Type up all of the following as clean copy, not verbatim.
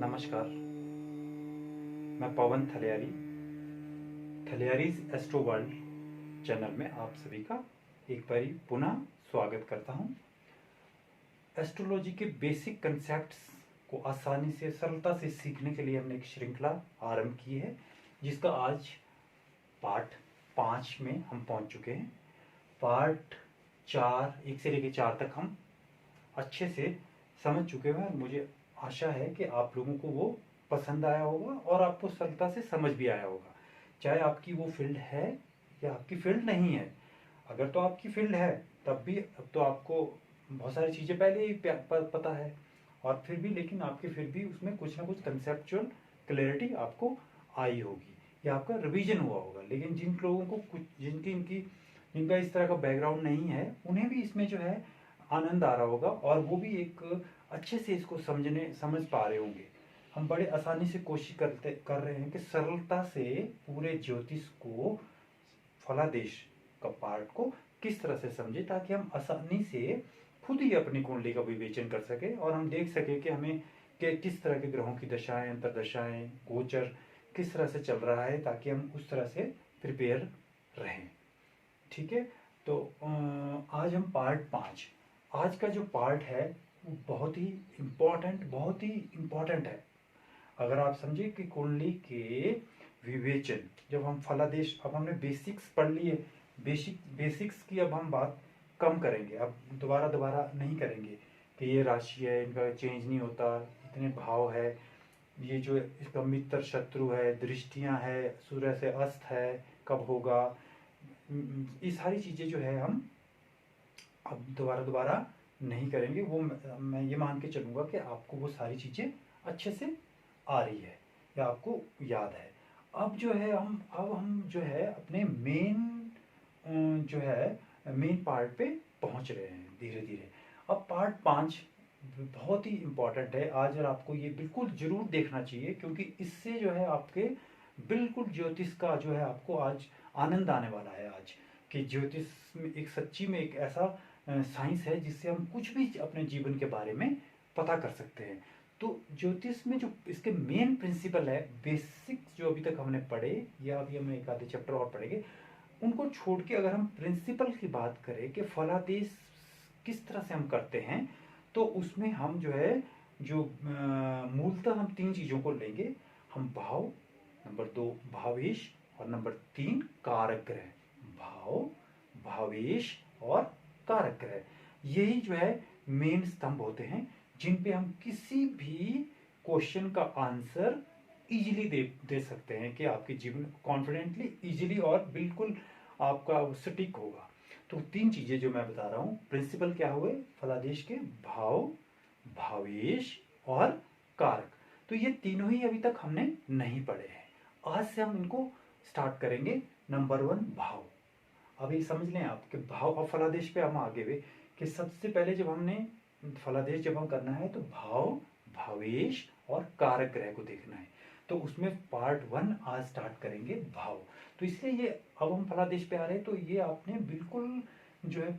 नमस्कार, मैं पवन थलियारी, थलियारीज astro world channel में आप सभी का एक बार पुनः स्वागत करता हूं। एस्ट्रोलॉजी के बेसिक कंसेप्ट्स को आसानी से सरलता से सीखने के लिए हमने एक श्रृंखला आरंभ की है, जिसका आज पार्ट 5 में हम पहुंच चुके हैं। पार्ट 4 1 से लेकर 4 तक हम अच्छे से समझ चुके हैं और मुझे आशा है कि आप लोगों को वो पसंद आया होगा और आपको सरलता से समझ भी आया होगा, चाहे आपकी वो फील्ड है या आपकी फील्ड नहीं है। अगर तो आपकी फील्ड है तब भी अब तो आपको बहुत सारी चीज़ें पहले ही पता है, और फिर भी लेकिन आपके फिर भी उसमें कुछ ना कुछ कंसेप्चुअल क्लैरिटी आपको आई होगी या आपका रिवीजन हुआ होगा। लेकिन जिन लोगों को कुछ जिनका इस तरह का बैकग्राउंड नहीं है, उन्हें भी इसमें जो है आनंद आ रहा होगा और वो भी एक अच्छे से इसको समझ पा रहे होंगे। हम बड़े आसानी से कोशिश कर रहे हैं कि सरलता से पूरे ज्योतिष को, फलादेश का पार्ट को किस तरह से समझे, ताकि हम आसानी से खुद ही अपनी कुंडली का विवेचन कर सके और हम देख सके कि हमें किस तरह के ग्रहों की दशाएं, अंतरदशाएं, गोचर किस तरह से चल रहा है, ताकि हम उस तरह से प्रिपेयर रहें। ठीक है, तो आज हम पार्ट 5, आज का जो पार्ट है वो बहुत ही इम्पोर्टेंट है। अगर आप समझे कि कुंडली के विवेचन, जब हम फलादेश, अब हमने बेसिक्स पढ़ लिए, बेसिक्स की अब हम बात कम करेंगे, अब दोबारा नहीं करेंगे कि ये राशि है, इनका चेंज नहीं होता, इतने भाव है, ये जो इसका मित्र शत्रु है, दृष्टियां है, सूर्य से अस्त है, कब होगा, ये सारी चीज़ें जो है हम अब दोबारा नहीं करेंगे। वो मैं ये मान के चलूँगा कि आपको वो सारी चीज़ें अच्छे से आ रही है या आपको याद है। अब हम जो है अपने मेन पार्ट पे पहुंच रहे हैं धीरे धीरे। अब पार्ट 5 बहुत ही इम्पोर्टेंट है आज, और आपको ये बिल्कुल जरूर देखना चाहिए, क्योंकि इससे जो है आपके बिल्कुल ज्योतिष का जो है आपको आज आनंद आने वाला है। आज कि ज्योतिष में एक सच्ची में एक ऐसा साइंस है जिससे हम कुछ भी अपने जीवन के बारे में पता कर सकते हैं। तो ज्योतिष में जो इसके मेन प्रिंसिपल है, बेसिक जो अभी तक हमने पढ़े या अभी हम एक आधे चैप्टर और पढ़ेंगे, उनको छोड़ के अगर हम प्रिंसिपल की बात करें कि फलादेश किस तरह से हम करते हैं, तो उसमें हम जो है जो मूलतः हम 3 चीज़ों को लेंगे। हम भाव, नंबर 2 भावेश, और नंबर 3 कारक ग्रह। भाव, भावेश और कारक ग्रह, यही जो है मेन स्तंभ होते हैं जिन पे हम किसी भी क्वेश्चन का आंसर इजीली दे सकते हैं कि आपके जीवन कॉन्फिडेंटली, इजीली और बिल्कुल आपका सटीक होगा। तो 3 चीजें जो मैं बता रहा हूं, प्रिंसिपल क्या हुए फलादेश के, भाव, भावेश और कारक। तो ये तीनों ही अभी तक हमने नहीं पढ़े हैं। आज से हम इनको स्टार्ट करेंगे। नंबर 1 भाव। अभी समझ लें आप कि भाव और फलादेश पे हम आगे हुए कि सबसे पहले जब हमने फलादेश जब हम करना है तो भाव, भावेश और कारक ग्रह को देखना है। तो उसमें पार्ट 1 आज स्टार्ट करेंगे भाव। तो इसलिए ये अब हम फलादेश पे आ रहे हैं, तो ये आपने बिल्कुल जो है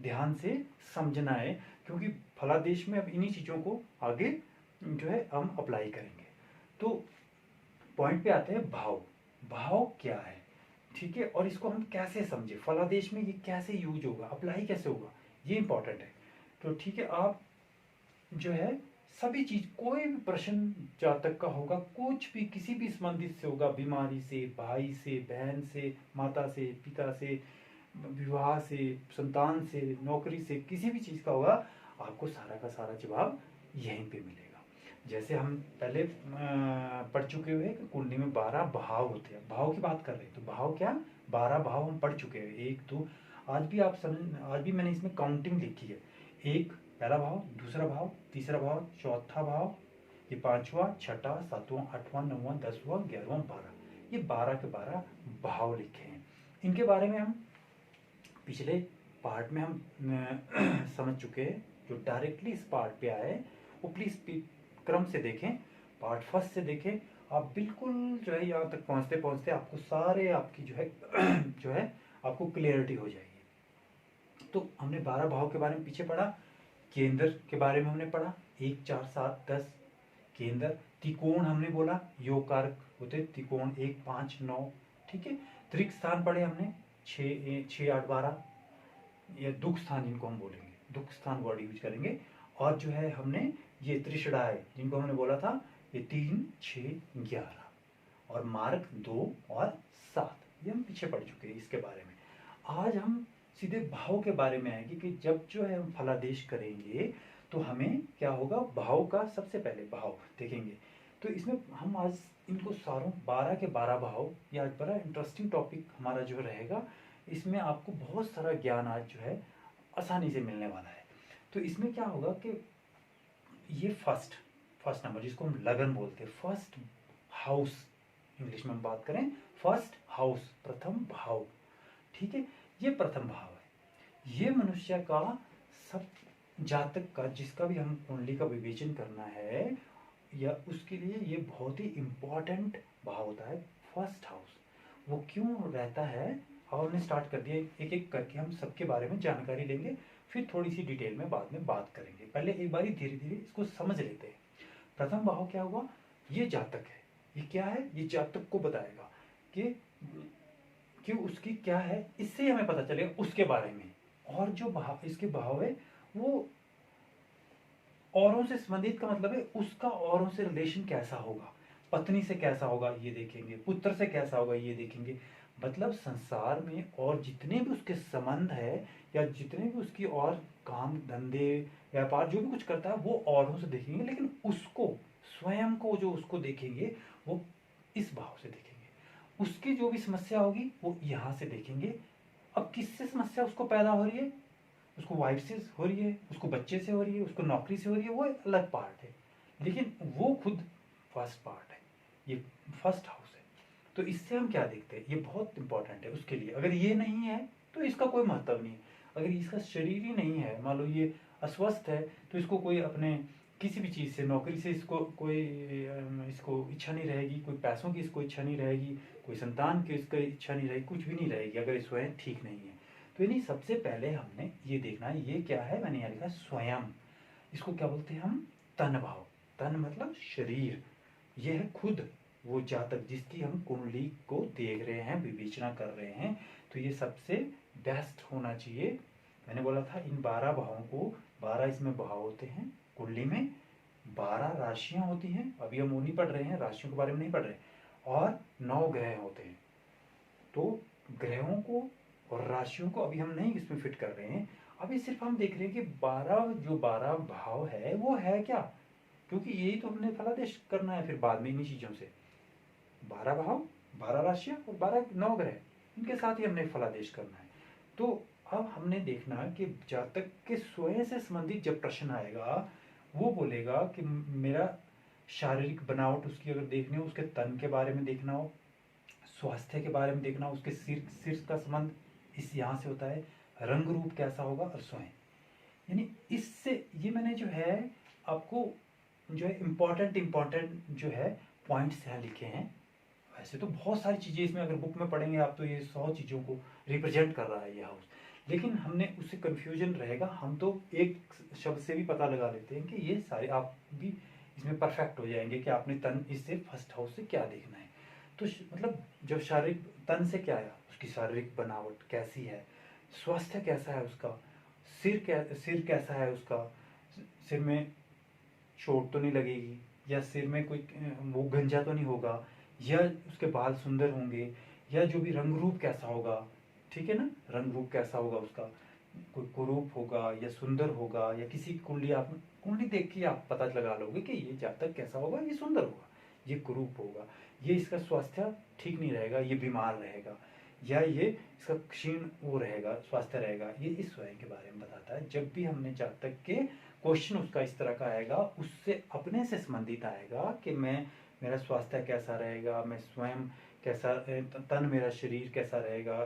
ध्यान से समझना है, क्योंकि फलादेश में अब इन्हीं चीज़ों को आगे जो है हम अप्लाई करेंगे। तो पॉइंट पे आते हैं भाव। भाव क्या है, ठीक है, और इसको हम कैसे समझे, फलादेश में ये कैसे यूज होगा, अप्लाई कैसे होगा, ये इंपॉर्टेंट है। तो ठीक है, आप जो है सभी चीज, कोई भी प्रश्न जातक का होगा, कुछ भी किसी भी संबंधित से होगा, बीमारी से, भाई से, बहन से, माता से, पिता से, विवाह से, संतान से, नौकरी से, किसी भी चीज का होगा, आपको सारा का सारा जवाब यहीं पे मिलेगा। जैसे हम पहले पढ़ चुके हुए कि कुंडली में 12 भाव होते हैं, भाव की बात कर रहे हैं, तो भाव क्या, 12 भाव हम पढ़ चुके हैं। 1 2, आज भी मैंने इसमें काउंटिंग लिखी है। 1 पहला भाव, दूसरा भाव, तीसरा भाव, चौथा भाव, ये 5वां, छठा, 7वां, 8वां, 9वां, 10वां, 11वां, 12, ये 12 के 12 भाव लिखे हैं। इनके बारे में हम पिछले पार्ट में हम समझ चुके हैं। जो डायरेक्टली इस पार्ट पे आए वो प्लीज क्रम से देखें, पार्ट 1 से देखें। आप बिल्कुल जो है यहाँ तक पहुँचते पहुँचते आपको सारे आपकी जो है जो है आपको क्लियरिटी हो जाएगी। तो हमने 12 भाव के बारे में पीछे पढ़ा, केंद्र के बारे में हमने पढ़ा, 1 4 7 10 केंद्र। त्रिकोण हमने बोला योग कारक होते त्रिकोण 1, 5, 9, ठीक है। त्रिक स्थान पढ़े हमने 6, 8, 12, ये दुख स्थान जिनको हम बोलेंगे, दुख स्थान वर्ड यूज करेंगे। और जो है हमने ये त्रिषडाय जिनको हमने बोला था ये 3, 6, 11 और मार्ग 2 और 7, ये हम पीछे पढ़ चुके हैं इसके बारे में। आज हम सीधे भाव के बारे में आएंगे कि जब जो है हम फलादेश करेंगे तो हमें क्या होगा, भाव का सबसे पहले भाव देखेंगे। तो इसमें हम आज इनको सारों 12 के 12 भाव, ये आज बड़ा इंटरेस्टिंग टॉपिक हमारा जो रहेगा। इसमें आपको बहुत सारा ज्ञान आज जो है आसानी से मिलने वाला है। तो इसमें क्या होगा कि ये फर्स्ट नंबर जिसको हम लगन बोलते हैं, फर्स्ट हाउस इंग्लिश में हम बात करें, फर्स्ट हाउस प्रथम भाव, ठीक है। ये प्रथम भाव है, ये मनुष्य का सब जातक का जिसका भी हम कुंडली का विवेचन करना है या उसके लिए ये बहुत ही इम्पोर्टेंट भाव होता है फर्स्ट हाउस। वो क्यों रहता है, और हमने स्टार्ट कर दिया, एक एक करके हम सबके बारे में जानकारी लेंगे, फिर थोड़ी सी डिटेल में बाद में बात करेंगे। पहले एक बारी धीरे धीरे इसको समझ लेते हैं। प्रथम भाव क्या हुआ, ये जातक है, ये क्या है, ये जातक को बताएगा कि उसकी क्या है, इससे हमें पता चलेगा उसके बारे में। और जो भाव इसके भाव है वो औरों से संबंधित का मतलब है उसका औरों से रिलेशन कैसा होगा, पत्नी से कैसा होगा ये देखेंगे, पुत्र से कैसा होगा ये देखेंगे। मतलब संसार में और जितने भी उसके संबंध है या जितने भी उसकी और काम धंधे व्यापार जो भी कुछ करता है वो औरों से देखेंगे, लेकिन उसको स्वयं को जो उसको देखेंगे वो इस भाव से देखेंगे। उसकी जो भी समस्या होगी वो यहाँ से देखेंगे। अब किससे समस्या उसको पैदा हो रही है, उसको वाइफ से हो रही है, उसको बच्चे से हो रही है, उसको नौकरी से हो रही है, वो एक अलग पार्ट है, लेकिन वो खुद फर्स्ट पार्ट है, ये फर्स्ट हाउस है। तो इससे हम क्या देखते हैं, ये बहुत इंपॉर्टेंट है उसके लिए। अगर ये नहीं है तो इसका कोई महत्व नहीं है। अगर इसका शरीर ही नहीं है, मान लो ये अस्वस्थ है, तो इसको कोई अपने किसी भी चीज़ से, नौकरी से इसको कोई इसको इच्छा नहीं रहेगी, कोई पैसों की इसको इच्छा नहीं रहेगी, कोई संतान की इसको इच्छा नहीं रहेगी, कुछ भी नहीं रहेगी अगर स्वयं ठीक नहीं है। तो यानी सबसे पहले हमने ये देखना है, ये क्या है, मैंने यहाँ लिखा स्वयं, इसको क्या बोलते हैं हम, तन भाव। तन मतलब शरीर, यह है खुद वो जातक जिसकी हम कुंडली को देख रहे हैं, विवेचना कर रहे हैं। तो ये सबसे बेस्ट होना चाहिए। मैंने बोला था इन 12 भावों को, 12 इसमें भाव होते हैं कुंडली में, 12 राशियां होती हैं। अभी हम वो नहीं पढ़ रहे हैं, राशियों के बारे में नहीं पढ़ रहे, और 9 ग्रह होते हैं। तो ग्रहों को और राशियों को अभी हम नहीं इसमें फिट कर रहे हैं, अभी सिर्फ हम देख रहे हैं कि 12 भाव है वो है क्या, क्योंकि यही तो हमने फलादेश करना है फिर बाद में इन्हीं चीजों से। 12 भाव, 12 राशियां और 12 9 ग्रह, इनके साथ ही हमने फलादेश करना है। तो अब हमने देखना कि जातक के स्वयं से संबंधित जब प्रश्न आएगा, वो बोलेगा कि मेरा शारीरिक बनावट उसकी अगर देखनी हो, उसके तन के बारे में देखना हो, स्वास्थ्य के बारे में देखना हो, उसके सिर का संबंध इस यहाँ से होता है, रंग रूप कैसा होगा और स्वयं, यानी इससे ये मैंने जो है आपको जो है इम्पोर्टेंट जो है पॉइंट्स यहाँ लिखे हैं। वैसे तो बहुत सारी चीज़ें इसमें अगर बुक में पढ़ेंगे आप तो ये 100 चीज़ों को रिप्रेजेंट कर रहा है ये हाउस, लेकिन हमने उससे कन्फ्यूजन रहेगा, हम तो एक शब्द से भी पता लगा लेते हैं कि ये सारे आप भी इसमें परफेक्ट हो जाएंगे कि आपने तन इससे फर्स्ट हाउस से क्या देखना है। तो मतलब जब शारीरिक तन से क्या है, उसकी शारीरिक बनावट कैसी है, स्वास्थ्य कैसा है उसका, सिर कैसा है उसका, सिर में चोट तो नहीं लगेगी, या सिर में कोई वो गंजा तो नहीं होगा, या उसके बाल सुंदर होंगे, या जो भी रंग रूप कैसा होगा, ठीक है ना, रंग रूप कैसा होगा उसका, कोई कुरूप होगा या सुंदर होगा, या किसी कुंडली आप कुंडली देख के आप पता लगा लोगे कि ये जातक कैसा होगा, ये सुंदर होगा, ये कुरूप होगा, ये इसका स्वास्थ्य ठीक नहीं रहेगा, ये बीमार रहेगा, या ये इसका क्षीण वो रहेगा, स्वास्थ्य रहेगा। ये इस स्वयं के बारे में बताता है। जब भी हमने जातक के क्वेश्चन उसका इस तरह का आएगा, उससे अपने से संबंधित आएगा कि मेरा स्वास्थ्य कैसा रहेगा, मैं स्वयं कैसा, तन मेरा शरीर कैसा रहेगा,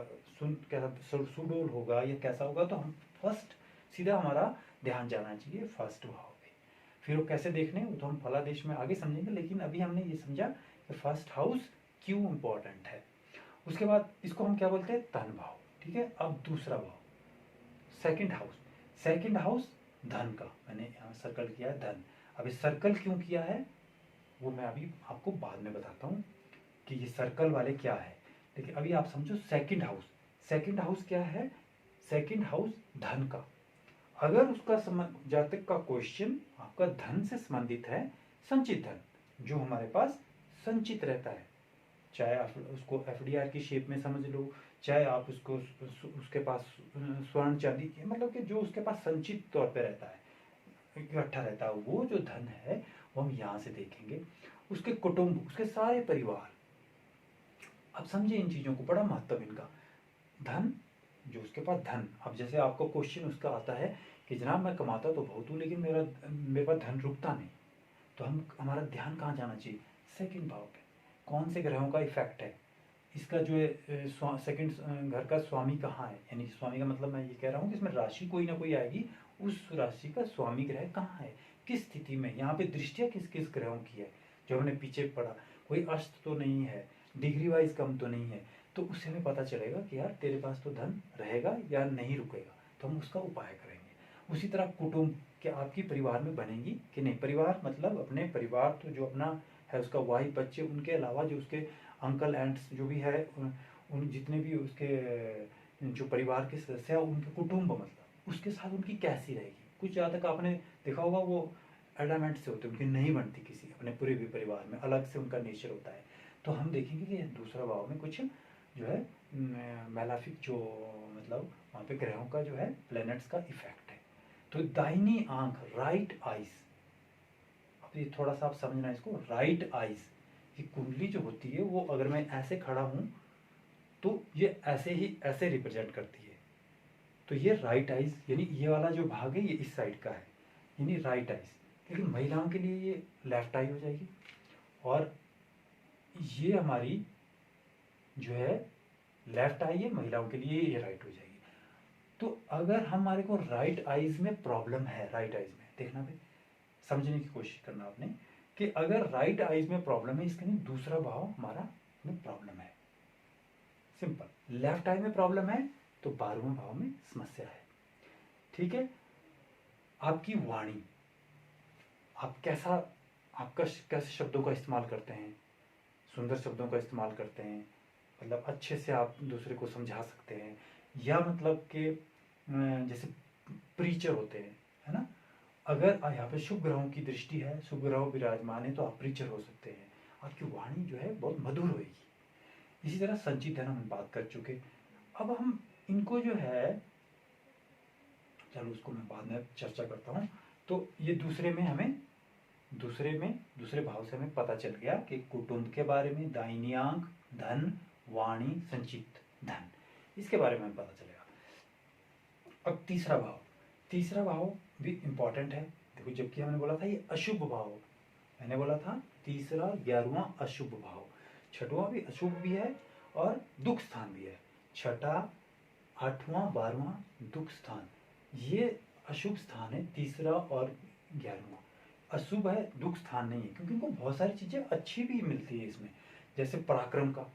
कैसा सुडोल होगा या कैसा होगा, तो हम फर्स्ट सीधा हमारा ध्यान जाना चाहिए फर्स्ट भाव पे। फिर वो कैसे देखने वो तो हम फलादेश में आगे समझेंगे, लेकिन अभी हमने ये समझा कि फर्स्ट हाउस क्यों इम्पोर्टेंट है। उसके बाद इसको हम क्या बोलते हैं, तन भाव, ठीक है। अब दूसरा भाव सेकंड हाउस धन का, मैंने यहाँ सर्कल किया है धन। अब इस सर्कल क्यों किया है, वो मैं अभी आपको बाद में बताता हूँ कि ये सर्कल वाले क्या है। लेकिन अभी आप समझो सेकंड हाउस। सेकंड हाउस क्या है? सेकंड हाउस धन का। अगर उसका जातक का क्वेश्चन आपका धन से संबंधित है, संचित धन जो हमारे पास संचित रहता है, चाहे आप उसको एफडीआर की शेप में समझ लो, चाहे आप उसको उसके पास स्वर्ण चांदी मतलब कि जो उसके पास संचित तौर पे रहता है, इकट्ठा रहता है, वो जो धन है वो हम यहाँ से देखेंगे। उसके कुटुंब, उसके सारे परिवार, अब समझे इन चीज़ों को, बड़ा महत्व इनका। धन, जो उसके पास धन, अब जैसे आपको क्वेश्चन उसका आता है कि जनाब मैं कमाता तो बहुत हूँ लेकिन मेरे पास धन रुकता नहीं, तो हमारा ध्यान कहाँ जाना चाहिए? सेकंड भाव पे। कौन से ग्रहों का इफेक्ट है इसका? जो है सेकंड घर का स्वामी कहाँ है, यानी स्वामी का मतलब मैं ये कह रहा हूँ कि इसमें राशि कोई ना कोई आएगी, उस राशि का स्वामी ग्रह कहाँ है, किस स्थिति में, यहाँ पे दृष्टिया किस किस ग्रहों की है, जो हमने पीछे पढ़ा। कोई अस्त तो नहीं है, डिग्री वाइज कम तो नहीं है, तो उससे हमें पता चलेगा कि यार तेरे पास तो धन रहेगा या नहीं रुकेगा, तो हम उसका उपाय करेंगे। उसी तरह कुटुंब, क्या आपकी परिवार में बनेगी कि नहीं? परिवार मतलब अपने परिवार, तो जो अपना है उसका वाइफ बच्चे, उनके अलावा जो उसके अंकल एंट्स जो भी है, उन जितने भी उसके जो परिवार के सदस्य हैं, उनके कुटुंब मतलब उसके साथ उनकी कैसी रहेगी। कुछ ज़्यादा तक आपने देखा होगा वो एडामेंट से होते हैं, उनकी नहीं बनती किसी अपने पूरे भी परिवार में, अलग से उनका नेचर होता है। तो हम देखेंगे कि दूसरा भाव में कुछ जो है मेलाफिक, जो मतलब वहाँ पे ग्रहों का जो है प्लैनेट्स का इफेक्ट है। तो दाहिनी आंख, राइट आइज, अब ये थोड़ा सा आप समझना इसको, राइट आइज की कुंडली जो होती है वो अगर मैं ऐसे खड़ा हूँ तो ये ऐसे ही ऐसे रिप्रेजेंट करती है। तो ये राइट आइज, यानी ये वाला जो भाग है ये इस साइड का है, यानी राइट आइज। लेकिन महिलाओं के लिए ये लेफ्ट आई हो जाएगी, और ये हमारी जो है लेफ्ट आई है, महिलाओं के लिए ये राइट हो जाएगी। तो अगर हमारे को राइट आइज में प्रॉब्लम है, राइट आइज में देखना भाई, समझने की कोशिश करना आपने कि अगर राइट आइज में प्रॉब्लम है, इसका नहीं दूसरा भाव हमारा में प्रॉब्लम है। सिंपल, लेफ्ट आई में प्रॉब्लम है तो 12वें भाव में समस्या है। ठीक है। आपकी वाणी, आप कैसा, आपका कैसे शब्दों का इस्तेमाल करते हैं, सुंदर शब्दों का इस्तेमाल करते हैं, मतलब अच्छे से आप दूसरे को समझा सकते हैं, या मतलब कि जैसे प्रीचर होते हैं, है ना, अगर यहाँ पे शुभ ग्रहों की दृष्टि है, शुभ ग्रह विराजमान है, तो आप प्रीचर हो सकते हैं। आपकी वाणी जो है बहुत मधुर होगी। इसी तरह संचित धन हम बात कर चुके। अब हम इनको जो है, चलो उसको मैं बाद में चर्चा करता हूँ। तो ये दूसरे भाव से हमें पता चल गया कि कुटुंब के बारे में, दाहिनी आंख, धन, वाणी, संचित धन, इसके बारे में पता चलेगा। अब तीसरा भाव भी इंपॉर्टेंट है। देखो, जबकि हमने बोला था ये अशुभ भाव, मैंने बोला था तीसरा 11वां अशुभ भाव, छठवां भी अशुभ भी है और दुख स्थान भी है। छठा, 8वां, 12वां दुख स्थान, ये अशुभ स्थान है, तीसरा और 11वां अशुभ है, दुख स्थान नहीं है, क्योंकि इनको बहुत सारी चीजें अच्छी भी मिलती है इसमें, जैसे पराक्रम का,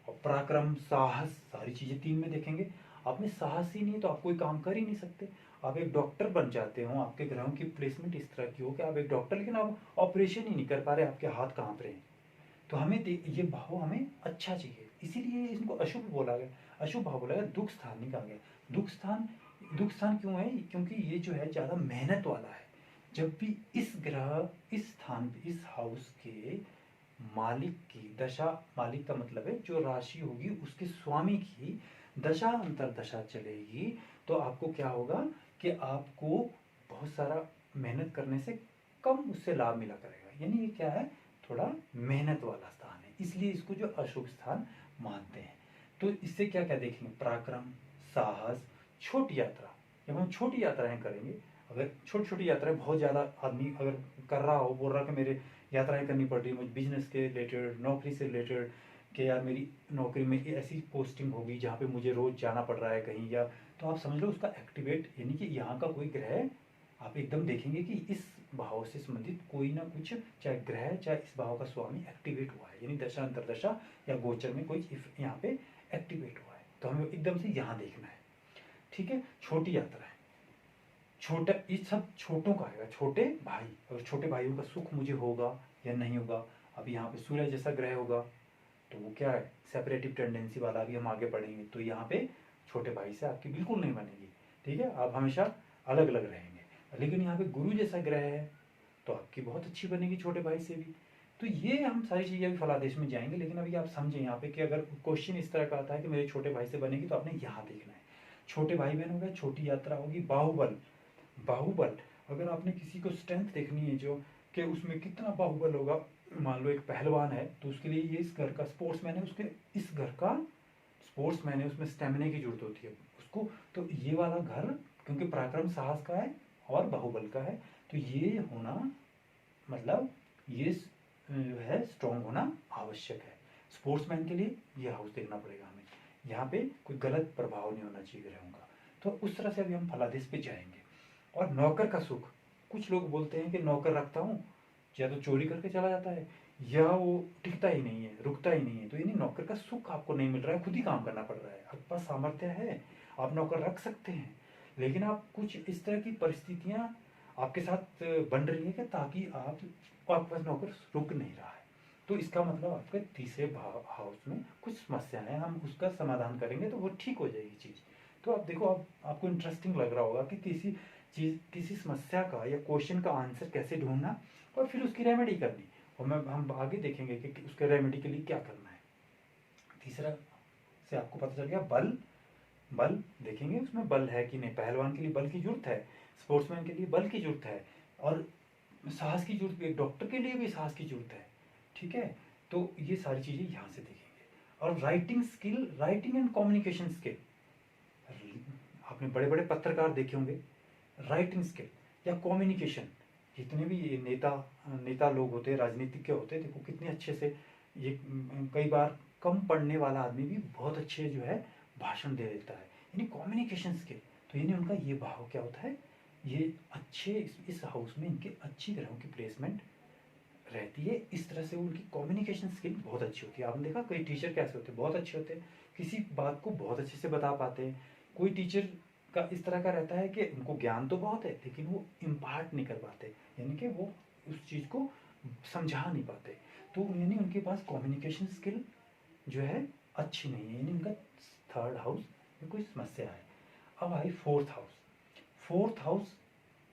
और पराक्रम, साहस, सारी चीजें 3 में देखेंगे। आप में साहस ही नहीं तो आप कोई काम कर ही नहीं सकते। आप एक डॉक्टर बन जाते हो, आपके ग्रहों की प्लेसमेंट इस तरह की हो कि आप एक डॉक्टर, लेकिन आप ऑपरेशन ही नहीं कर पा रहे, आपके हाथ कांप रहे हैं। तो हमें ये भाव हमें अच्छा चाहिए, इसीलिए इनको अशुभ बोला गया, अशुभ भाव बोला गया, दुख स्थान नहीं कहा गया। दुख स्थान क्यों है? क्योंकि ये जो है ज्यादा मेहनत वाला है। जब भी इस ग्रह, इस स्थान, इस हाउस के मालिक की दशा, मालिक का मतलब है जो राशि होगी उसके स्वामी की दशा अंतरदशा चलेगी, तो आपको क्या होगा कि आपको बहुत सारा मेहनत करने से कम उससे लाभ मिला करेगा। यानी ये क्या है, थोड़ा मेहनत वाला स्थान है, इसलिए इसको जो अशुभ स्थान मानते हैं। तो इससे क्या क्या देखेंगे? पराक्रम, साहस, छोटी यात्रा। जब हम छोटी यात्राएं करेंगे, अगर छोटी छोटी यात्राएं, बहुत ज़्यादा आदमी अगर कर रहा हो, बोल रहा कि मेरे यात्राएं करनी पड़ रही है मुझे बिजनेस के रिलेटेड, नौकरी से रिलेटेड, कि यार मेरी नौकरी में ऐसी पोस्टिंग होगी जहाँ पे मुझे रोज़ जाना पड़ रहा है कहीं, या तो आप समझ लो उसका एक्टिवेट, यानी कि यहाँ का कोई ग्रह आप एकदम देखेंगे कि इस भाव से संबंधित कोई ना कुछ, चाहे ग्रह चाहे इस भाव का स्वामी एक्टिवेट हुआ है, यानी दशा अंतरदशा या गोचर में कोई यहाँ पे एक्टिवेट हुआ है, तो हमें एकदम से यहाँ देखना है। ठीक है। छोटी यात्रा है, छोटा, ये सब छोटों का आएगा, छोटे भाई। और छोटे भाइयों का सुख मुझे होगा या नहीं होगा। अब यहाँ पे सूर्य जैसा ग्रह होगा तो वो क्या है, सेपरेटिव टेंडेंसी वाला, भी हम आगे पढ़ेंगे। तो यहाँ पे छोटे भाई से आपकी बिल्कुल नहीं बनेगी, ठीक है, आप हमेशा अलग अलग रहेंगे। लेकिन यहाँ पे गुरु जैसा ग्रह है तो आपकी बहुत अच्छी बनेगी छोटे भाई से भी। तो ये हम सारी चीज़ें अभी फलादेश में जाएंगे, लेकिन अभी आप समझें यहाँ पे कि अगर क्वेश्चन इस तरह का आता है कि मेरे छोटे भाई से बनेगी, तो आपने यहाँ देखना है। छोटे भाई बहन हो गए, छोटी यात्रा होगी, बाहुबल। बाहुबल, अगर आपने किसी को स्ट्रेंथ देखनी है जो कि उसमें कितना बाहुबल होगा, मान लो एक पहलवान है तो उसके लिए ये इस घर का स्पोर्ट्समैन है, उसके इस घर का स्पोर्ट्समैन है, उसमें स्टेमिना की जरूरत होती है उसको। तो ये वाला घर क्योंकि पराक्रम साहस का है और बाहुबल का है, तो ये होना मतलब ये जो है स्ट्रॉन्ग होना आवश्यक है। स्पोर्ट्समैन के लिए ये हाउस देखना पड़ेगा हमें, यहाँ पे कोई गलत प्रभाव नहीं होना चाहिए ग्रहों का। तो उस तरह से अभी हम फलादेश पे जाएंगे। और नौकर का सुख, कुछ लोग बोलते हैं कि नौकर रखता हूँ, या तो चोरी करके चला जाता है या वो टिकता ही नहीं है, रुकता ही नहीं है। तो यानी नौकर का सुख आपको नहीं मिल रहा है, खुद ही काम करना पड़ रहा है। आपके पास सामर्थ्य है, आप नौकर रख सकते हैं, लेकिन आप कुछ इस तरह की परिस्थितियां आपके साथ बन रही है कि ताकि आपके पास नौकर रुक नहीं रहा है। तो इसका मतलब आपके तीसरे हाउस में कुछ समस्याएं हैं, हम उसका समाधान करेंगे तो वो ठीक हो जाएगी चीज़। तो आप देखो, आपको इंटरेस्टिंग लग रहा होगा कि किसी समस्या का या क्वेश्चन का आंसर कैसे ढूंढना और फिर उसकी रेमेडी करनी। और हम आगे देखेंगे कि उसके रेमेडी के लिए क्या करना है। तीसरा से आपको पता चल गया बल। बल देखेंगे उसमें बल है कि नहीं, पहलवान के लिए बल की जरूरत है, स्पोर्ट्समैन के लिए बल की जरूरत है, और साहस की जरूरत भी है, डॉक्टर के लिए भी साहस की जरूरत है, ठीक है। तो ये सारी चीज़ें यहाँ से देखेंगे। और writing skill, writing and communication skill, आपने बड़े बड़े पत्रकार देखे होंगे, राइटिंग स्किल या कम्युनिकेशन, जितने भी ये नेता लोग होते हैं, राजनीतिज्ञ होते हैं, देखो कितने अच्छे से ये कई बार कम पढ़ने वाला आदमी भी बहुत अच्छे जो है भाषण दे देता है, यानी कम्युनिकेशन स्किल। तो यानी उनका ये भाव क्या होता है, ये अच्छे इस हाउस में इनके अच्छी ग्रहों की प्लेसमेंट रहती है, इस तरह से उनकी कम्युनिकेशन स्किल बहुत अच्छी होती है। आपने देखा कई टीचर कैसे होते हैं, बहुत अच्छे होते हैं, किसी बात को बहुत अच्छे से बता पाते हैं। कोई टीचर का इस तरह का रहता है कि उनको ज्ञान तो बहुत है लेकिन वो इम्पार्ट नहीं कर पाते, यानी कि वो उस चीज़ को समझा नहीं पाते। तो यानी उनके पास कम्युनिकेशन स्किल जो है अच्छी नहीं है, यानी उनका थर्ड हाउस में कोई समस्या है। अब आई फोर्थ हाउस। फोर्थ हाउस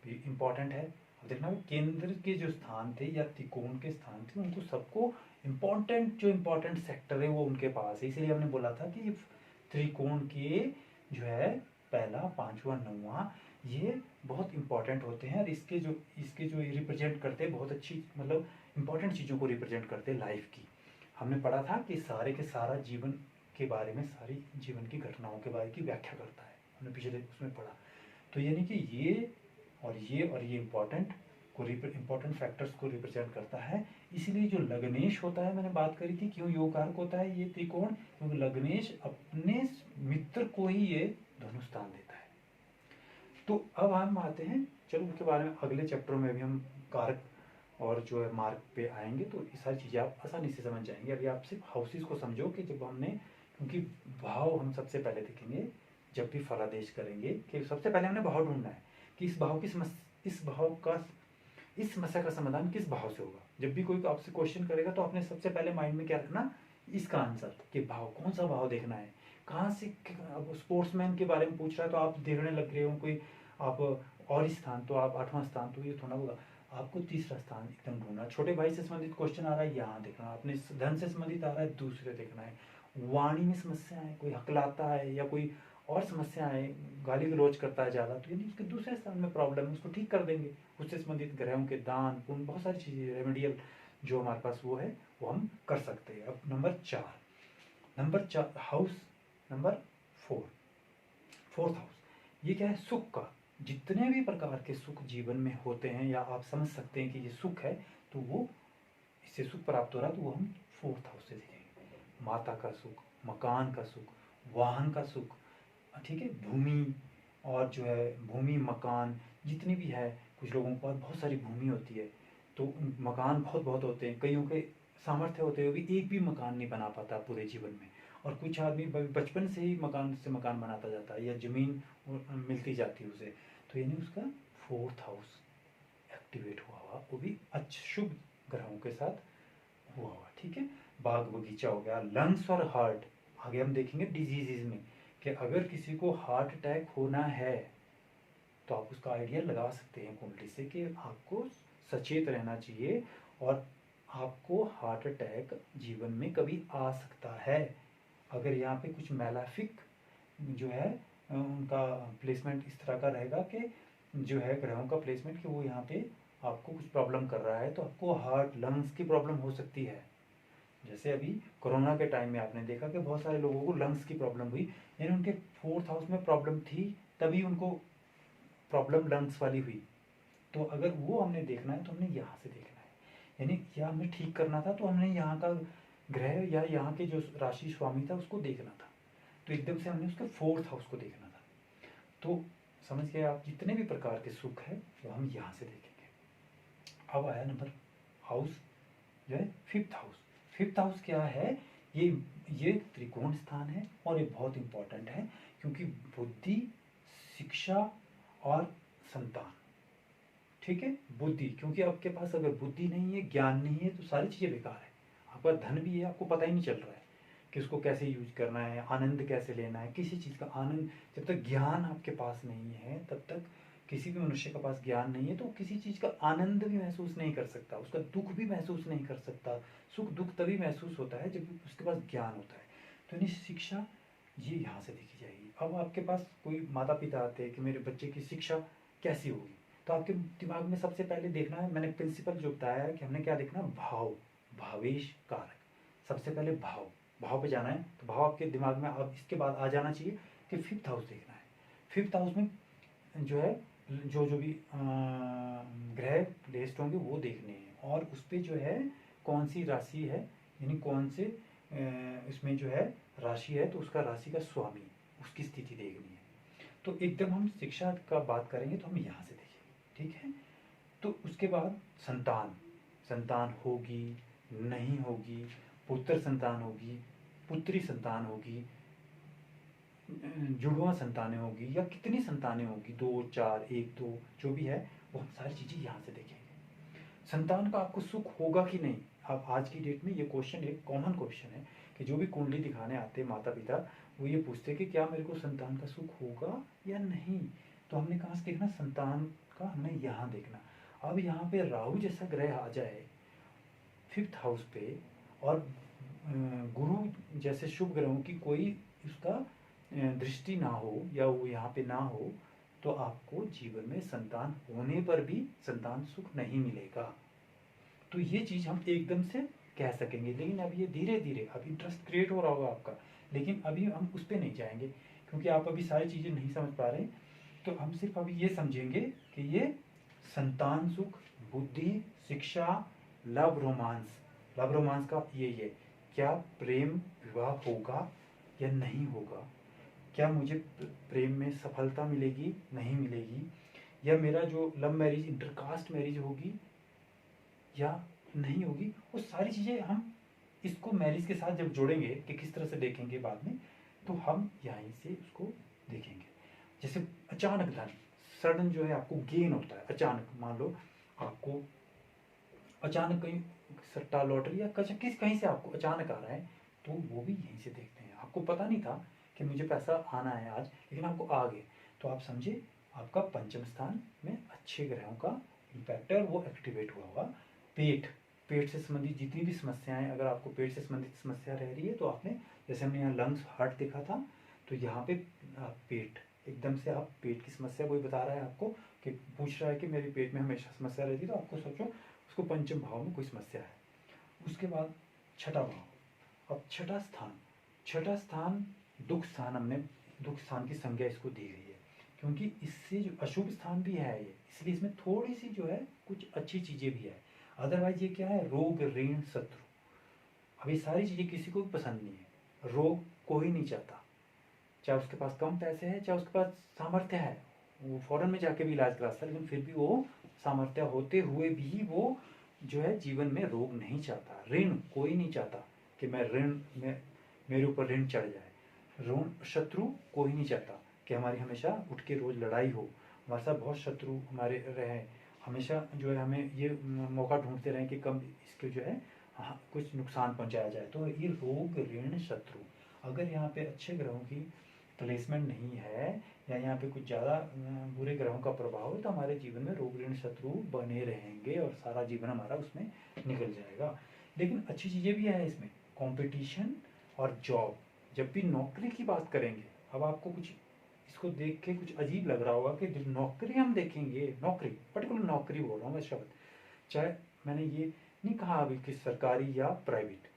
भी इम्पॉर्टेंट है। अब देखना केंद्र के जो स्थान थे या त्रिकोण के स्थान थे, उनको सबको इम्पोर्टेंट, जो इम्पोर्टेंट सेक्टर है वो उनके पास है। इसीलिए हमने बोला था कि त्रिकोण के जो है पहला, पांचवा, नौवां, ये बहुत इंपॉर्टेंट होते हैं। और इसके जो रिप्रेजेंट करते हैं बहुत अच्छी, मतलब इंपॉर्टेंट चीज़ों को रिप्रेजेंट करते हैं लाइफ की। हमने पढ़ा था कि सारे के सारा जीवन के बारे में, सारी जीवन की घटनाओं के बारे की व्याख्या करता है, हमने पिछले उसमें पढ़ा। तो यानी कि ये इंपॉर्टेंट फैक्टर्स को रिप्रेजेंट करता है। इसीलिए जो लग्नेश होता है, मैंने बात करी थी क्यों योग कारक होता है ये त्रिकोण, क्योंकि लग्नेश अपने मित्र को ही ये धनुष स्थान देता है। तो अब हम आते हैं, चलो उसके बारे में अगले चैप्टर में भी हम कारक और जो है मार्क पे आएंगे, तो ये सारी चीज़ें आप आसानी से समझ जाएंगे। अभी आप सिर्फ हाउसेस को समझो कि जब हमने, क्योंकि भाव हम सबसे पहले देखेंगे जब भी फलादेश करेंगे, कि सबसे पहले हमने भाव ढूंढना है कि इस समस्या का समाधान किस भाव से होगा। जब भी कोई आपसे क्वेश्चन करेगा तो आपने सबसे पहले माइंड में क्या रखना, इसका आंसर, कि भाव कौन सा भाव देखना है, कहाँ से। अब स्पोर्ट्समैन के बारे में पूछ रहा है तो आप देखने लग रहे हो कोई, आप और स्थान तो आप 8वां स्थान, तो ये थोड़ा होगा, आपको तीसरा स्थान एकदम ढूंढना। छोटे भाई से संबंधित क्वेश्चन आ रहा है, यहाँ देखना। आपने धन से संबंधित आ रहा है, दूसरे देखना है। वाणी में समस्या है, कोई हकलाता है या कोई और समस्या है, गाली गलौज करता है ज़्यादा, तो यानी उसके दूसरे स्थान में प्रॉब्लम है, उसको ठीक कर देंगे। उससे संबंधित ग्रहों के दान पुण्य, बहुत सारी चीज़ें रेमेडियल जो हमारे पास वो है वो हम कर सकते हैं। अब number 4 house number 4, fourth house, ये क्या है, सुख का। जितने भी प्रकार के सुख जीवन में होते हैं, या आप समझ सकते हैं कि ये सुख है, तो वो इससे सुख प्राप्त हो रहा है, तो वो हम फोर्थ हाउस से देखेंगे। माता का सुख, मकान का सुख, वाहन का सुख, ठीक है, भूमि, और जो है भूमि, मकान जितनी भी है, कुछ लोगों के पास बहुत सारी भूमि होती है, तो मकान बहुत बहुत होते हैं। कईयों के सामर्थ्य होते हुए भी एक भी मकान नहीं बना पाता पूरे जीवन में, और कुछ आदमी बचपन से ही मकान बनाता जाता है, या ज़मीन मिलती जाती है उसे। तो यानी उसका फोर्थ हाउस एक्टिवेट हुआ हुआ, वो भी अच्छे शुभ ग्रहों के साथ हुआ हुआ। ठीक है, बाग बगीचा हो गया, लंग्स और हार्ट। आगे हम देखेंगे डिजीजेज में कि अगर किसी को हार्ट अटैक होना है तो आप उसका आइडिया लगा सकते हैं कुंडली से कि आपको सचेत रहना चाहिए और आपको हार्ट अटैक जीवन में कभी आ सकता है। अगर यहाँ पे कुछ मैलाफिक जो है उनका प्लेसमेंट इस तरह का रहेगा कि जो है ग्रहों का प्लेसमेंट कि वो यहाँ पे आपको कुछ प्रॉब्लम कर रहा है, तो आपको हार्ट लंग्स की प्रॉब्लम हो सकती है। जैसे अभी कोरोना के टाइम में आपने देखा कि बहुत सारे लोगों को लंग्स की प्रॉब्लम हुई, यानी उनके फोर्थ हाउस में प्रॉब्लम थी, तभी उनको प्रॉब्लम लंग्स वाली हुई। तो अगर वो हमने देखना है तो हमने यहाँ से देखना है, यानी क्या हमें ठीक करना था तो हमने यहाँ का ग्रह या यहाँ के जो राशि स्वामी था उसको देखना था, तो एकदम से हमने उसके फोर्थ हाउस को देखना था। तो समझ गए आप, जितने भी प्रकार के सुख है वो हम यहाँ से देखेंगे। अब आया नंबर हाउस जो है फिफ्थ हाउस। फिफ्थ हाउस क्या है? ये त्रिकोण स्थान है और ये बहुत इंपॉर्टेंट है क्योंकि बुद्धि, शिक्षा और संतान। ठीक है, बुद्धि, क्योंकि आपके पास अगर बुद्धि नहीं है, ज्ञान नहीं है तो सारी चीज़ें बेकार है। आपका धन भी है, आपको पता ही नहीं चल रहा है कि उसको कैसे यूज करना है, आनंद कैसे लेना है, किसी चीज़ का आनंद। जब तक ज्ञान आपके पास नहीं है तब तक किसी भी मनुष्य के पास ज्ञान नहीं है तो किसी चीज़ का आनंद भी महसूस नहीं कर सकता, उसका दुख भी महसूस नहीं कर सकता। सुख दुख तभी महसूस होता है जब उसके पास ज्ञान होता है। तो यानी शिक्षा ये यहाँ से देखी जाएगी। अब आपके पास कोई माता पिता आते हैं कि मेरे बच्चे की शिक्षा कैसी होगी, तो आपके दिमाग में सबसे पहले देखना है, मैंने प्रिंसिपल जो बताया है कि हमने क्या देखना, भाव, भावेश कारक। सबसे पहले भाव, भाव पे जाना है। तो भाव आपके दिमाग में अब इसके बाद आ जाना चाहिए कि फिफ्थ हाउस देखना है। फिफ्थ हाउस में जो है जो जो भी ग्रह प्लेस्ड होंगे वो देखने हैं, और उस पर जो है कौन सी राशि है, यानी कौन से इसमें जो है राशि है, तो उसका राशि का स्वामी, उसकी स्थिति देखनी है। तो एकदम हम शिक्षा का बात करेंगे तो हम यहाँ से देखेंगे। ठीक है, तो उसके बाद संतान, संतान होगी नहीं होगी, पुत्र संतान होगी, पुत्री संतान होगी, जुड़वा संतानें होगी या कितनी संतानें होगी, 2 4 1 2 जो भी है, वो हम सारी चीज़ें यहाँ से देखेंगे। संतान का आपको सुख होगा कि नहीं। अब आज की डेट में ये क्वेश्चन एक कॉमन क्वेश्चन है कि जो भी कुंडली दिखाने आते हैं माता पिता, वो ये पूछते हैं कि क्या मेरे को संतान का सुख होगा या नहीं। तो हमने कहाँ से देखना, संतान का हमने यहाँ देखना। अब यहाँ पे राहु जैसा ग्रह आ जाए फिफ्थ हाउस पे, और गुरु जैसे शुभ ग्रहों की कोई उसका दृष्टि ना हो या वो यहाँ पे ना हो, तो आपको जीवन में संतान होने पर भी संतान सुख नहीं मिलेगा। तो ये चीज़ हम एकदम से कह सकेंगे, लेकिन अब ये धीरे धीरे अब इंटरेस्ट क्रिएट हो रहा होगा आपका, लेकिन अभी हम उस पर नहीं जाएंगे क्योंकि आप अभी सारी चीज़ें नहीं समझ पा रहे। तो हम सिर्फ अभी ये समझेंगे कि ये संतान सुख, बुद्धि, शिक्षा, लव रोमांस, लव रोमांस का ये क्या प्रेम विवाह होगा या नहीं होगा, क्या मुझे प्रेम में सफलता मिलेगी नहीं मिलेगी, या मेरा जो लव मैरिज इंटरकास्ट मैरिज होगी या नहीं होगी, वो सारी चीज़ें हम इसको मैरिज के साथ जब जोड़ेंगे कि किस तरह से देखेंगे बाद में, तो हम यहीं से उसको देखेंगे। जैसे अचानक धन, सडन जो है आपको गेन होता है अचानक, मान लो आपको अचानक कहीं सट्टा लॉटरी या किस कहीं से आपको अचानक आ रहा है, तो वो भी यहीं से देखते हैं। आपको पता नहीं था कि मुझे पैसा आना है आज, लेकिन आपको आ गए, तो आप समझे आपका पंचम स्थान में अच्छे ग्रहों का इम्पैक्ट है, वो एक्टिवेट हुआ होगा। पेट, पेट से संबंधित जितनी भी समस्याएं, अगर आपको पेट से संबंधित समस्या रह रही है तो आपने, जैसे हमने यहाँ लंग्स हार्ट देखा था, तो यहाँ पे आप पेट, एकदम से आप पेट की समस्या, कोई बता रहा है आपको कि पूछ रहा है कि मेरे पेट में हमेशा समस्या रहती है, तो आपको सोचो उसको पंचम भाव में कोई समस्या है। उसके बाद छठा भाव, अब छठा स्थान, छठा स्थान दुख स्थान, हमने दुख स्थान की संज्ञा इसको दी गई है क्योंकि इससे जो अशुभ स्थान भी है ये, इसलिए इसमें थोड़ी सी जो है कुछ अच्छी चीज़ें भी है। अदरवाइज ये क्या है, रोग ऋण शत्रु। अब ये सारी चीज़ें किसी को भी पसंद नहीं है, रोग कोई नहीं चाहता, चाहे उसके पास कम पैसे है चाहे उसके पास सामर्थ्य है, वो फॉरेन में जाके भी इलाज करा सकता है, लेकिन फिर भी वो सामर्थ्य होते हुए भी वो जो है जीवन में रोग नहीं चाहता। ऋण कोई नहीं चाहता कि मैं ऋण में मेरे ऊपर ऋण चढ़ जाए। ऋण शत्रु कोई नहीं चाहता कि हमारी हमेशा उठ के रोज लड़ाई हो, हमारे साथ बहुत शत्रु हमारे रहे, हमेशा जो है हमें ये मौका ढूंढते रहे कि कब इसके जो है कुछ नुकसान पहुंचाया जाए। तो ये रोग ऋण शत्रु, अगर यहाँ पे अच्छे ग्रहों की प्लेसमेंट नहीं है या यहाँ पे कुछ ज़्यादा बुरे ग्रहों का प्रभाव है तो हमारे जीवन में रोग ऋण शत्रु बने रहेंगे और सारा जीवन हमारा उसमें निकल जाएगा। लेकिन अच्छी चीज़ें भी हैं इसमें, कंपटीशन और जॉब। जब भी नौकरी की बात करेंगे, अब आपको कुछ इसको देख के कुछ अजीब लग रहा होगा कि जो नौकरी हम देखेंगे, नौकरी पर्टिकुलर नौकरी बोल रहा हूँ मैं शब्द, चाहे मैंने ये नहीं कहा अभी कि सरकारी या प्राइवेट,